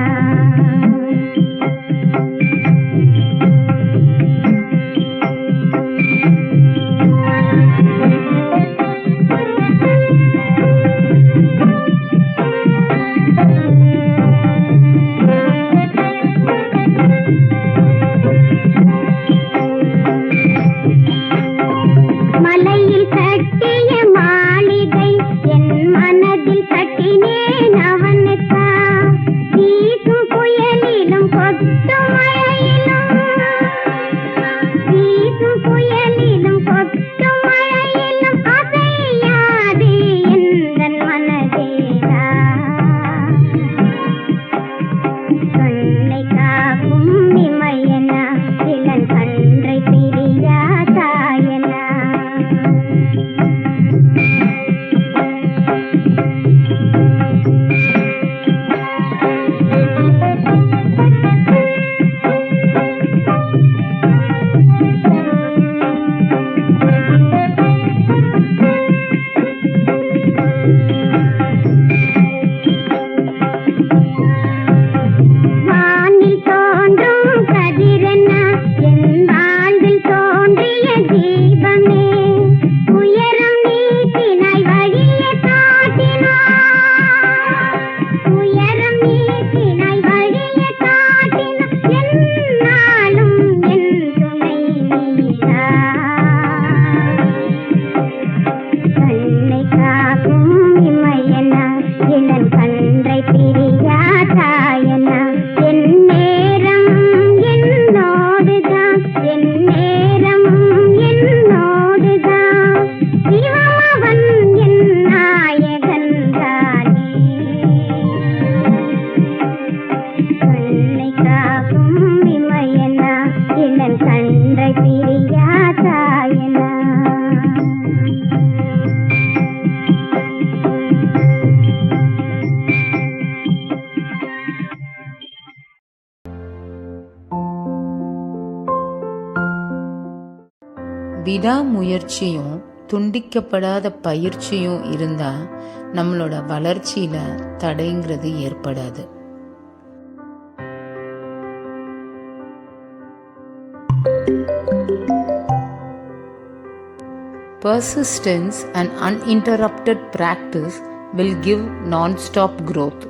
மலையில் கட்டிய மாளிகை என் மனதில் கட்டினேன் அவனுக்கா, வீசும் புயலிலும் கொட்டும் மழையிலும், வீசும் புயலிலும் கொட்டும் மழையிலும் அசையாது எந்தன் மனதேடா. கண்ணை காக்கும் இமையனா இளன் கன்றை பிரியா தாயனா வானில் தோன்றும் கதிரென்ன என் வாழ்வில் தோன்றிய தீபமே, உயரம் நீக்கினாய் வழியை காட்டினாய், உயரம் நீக்கினாய் வழியை காட்டினாய், எந்நாளும் என் துணை நீதா. கண்ணை காக்கும் இமையனா இளன் கன்றை பிரியா தாயனா என் நேரம் என்னோடுதான், என் நேரம் என்னோடுதான், சிவம் அவன் என் நாயகன் தானே. கண்ணை காக்கும் இமையனா இளன் கன்றை பிரியா தாயனா விடாமுயற்சியும் துண்டிக்கப்படாத பயிற்சியும் இருந்தா நம்மளோட வளர்ச்சியில தடைங்கிறது ஏற்படாது. Persistence and uninterrupted practice will give non-stop growth.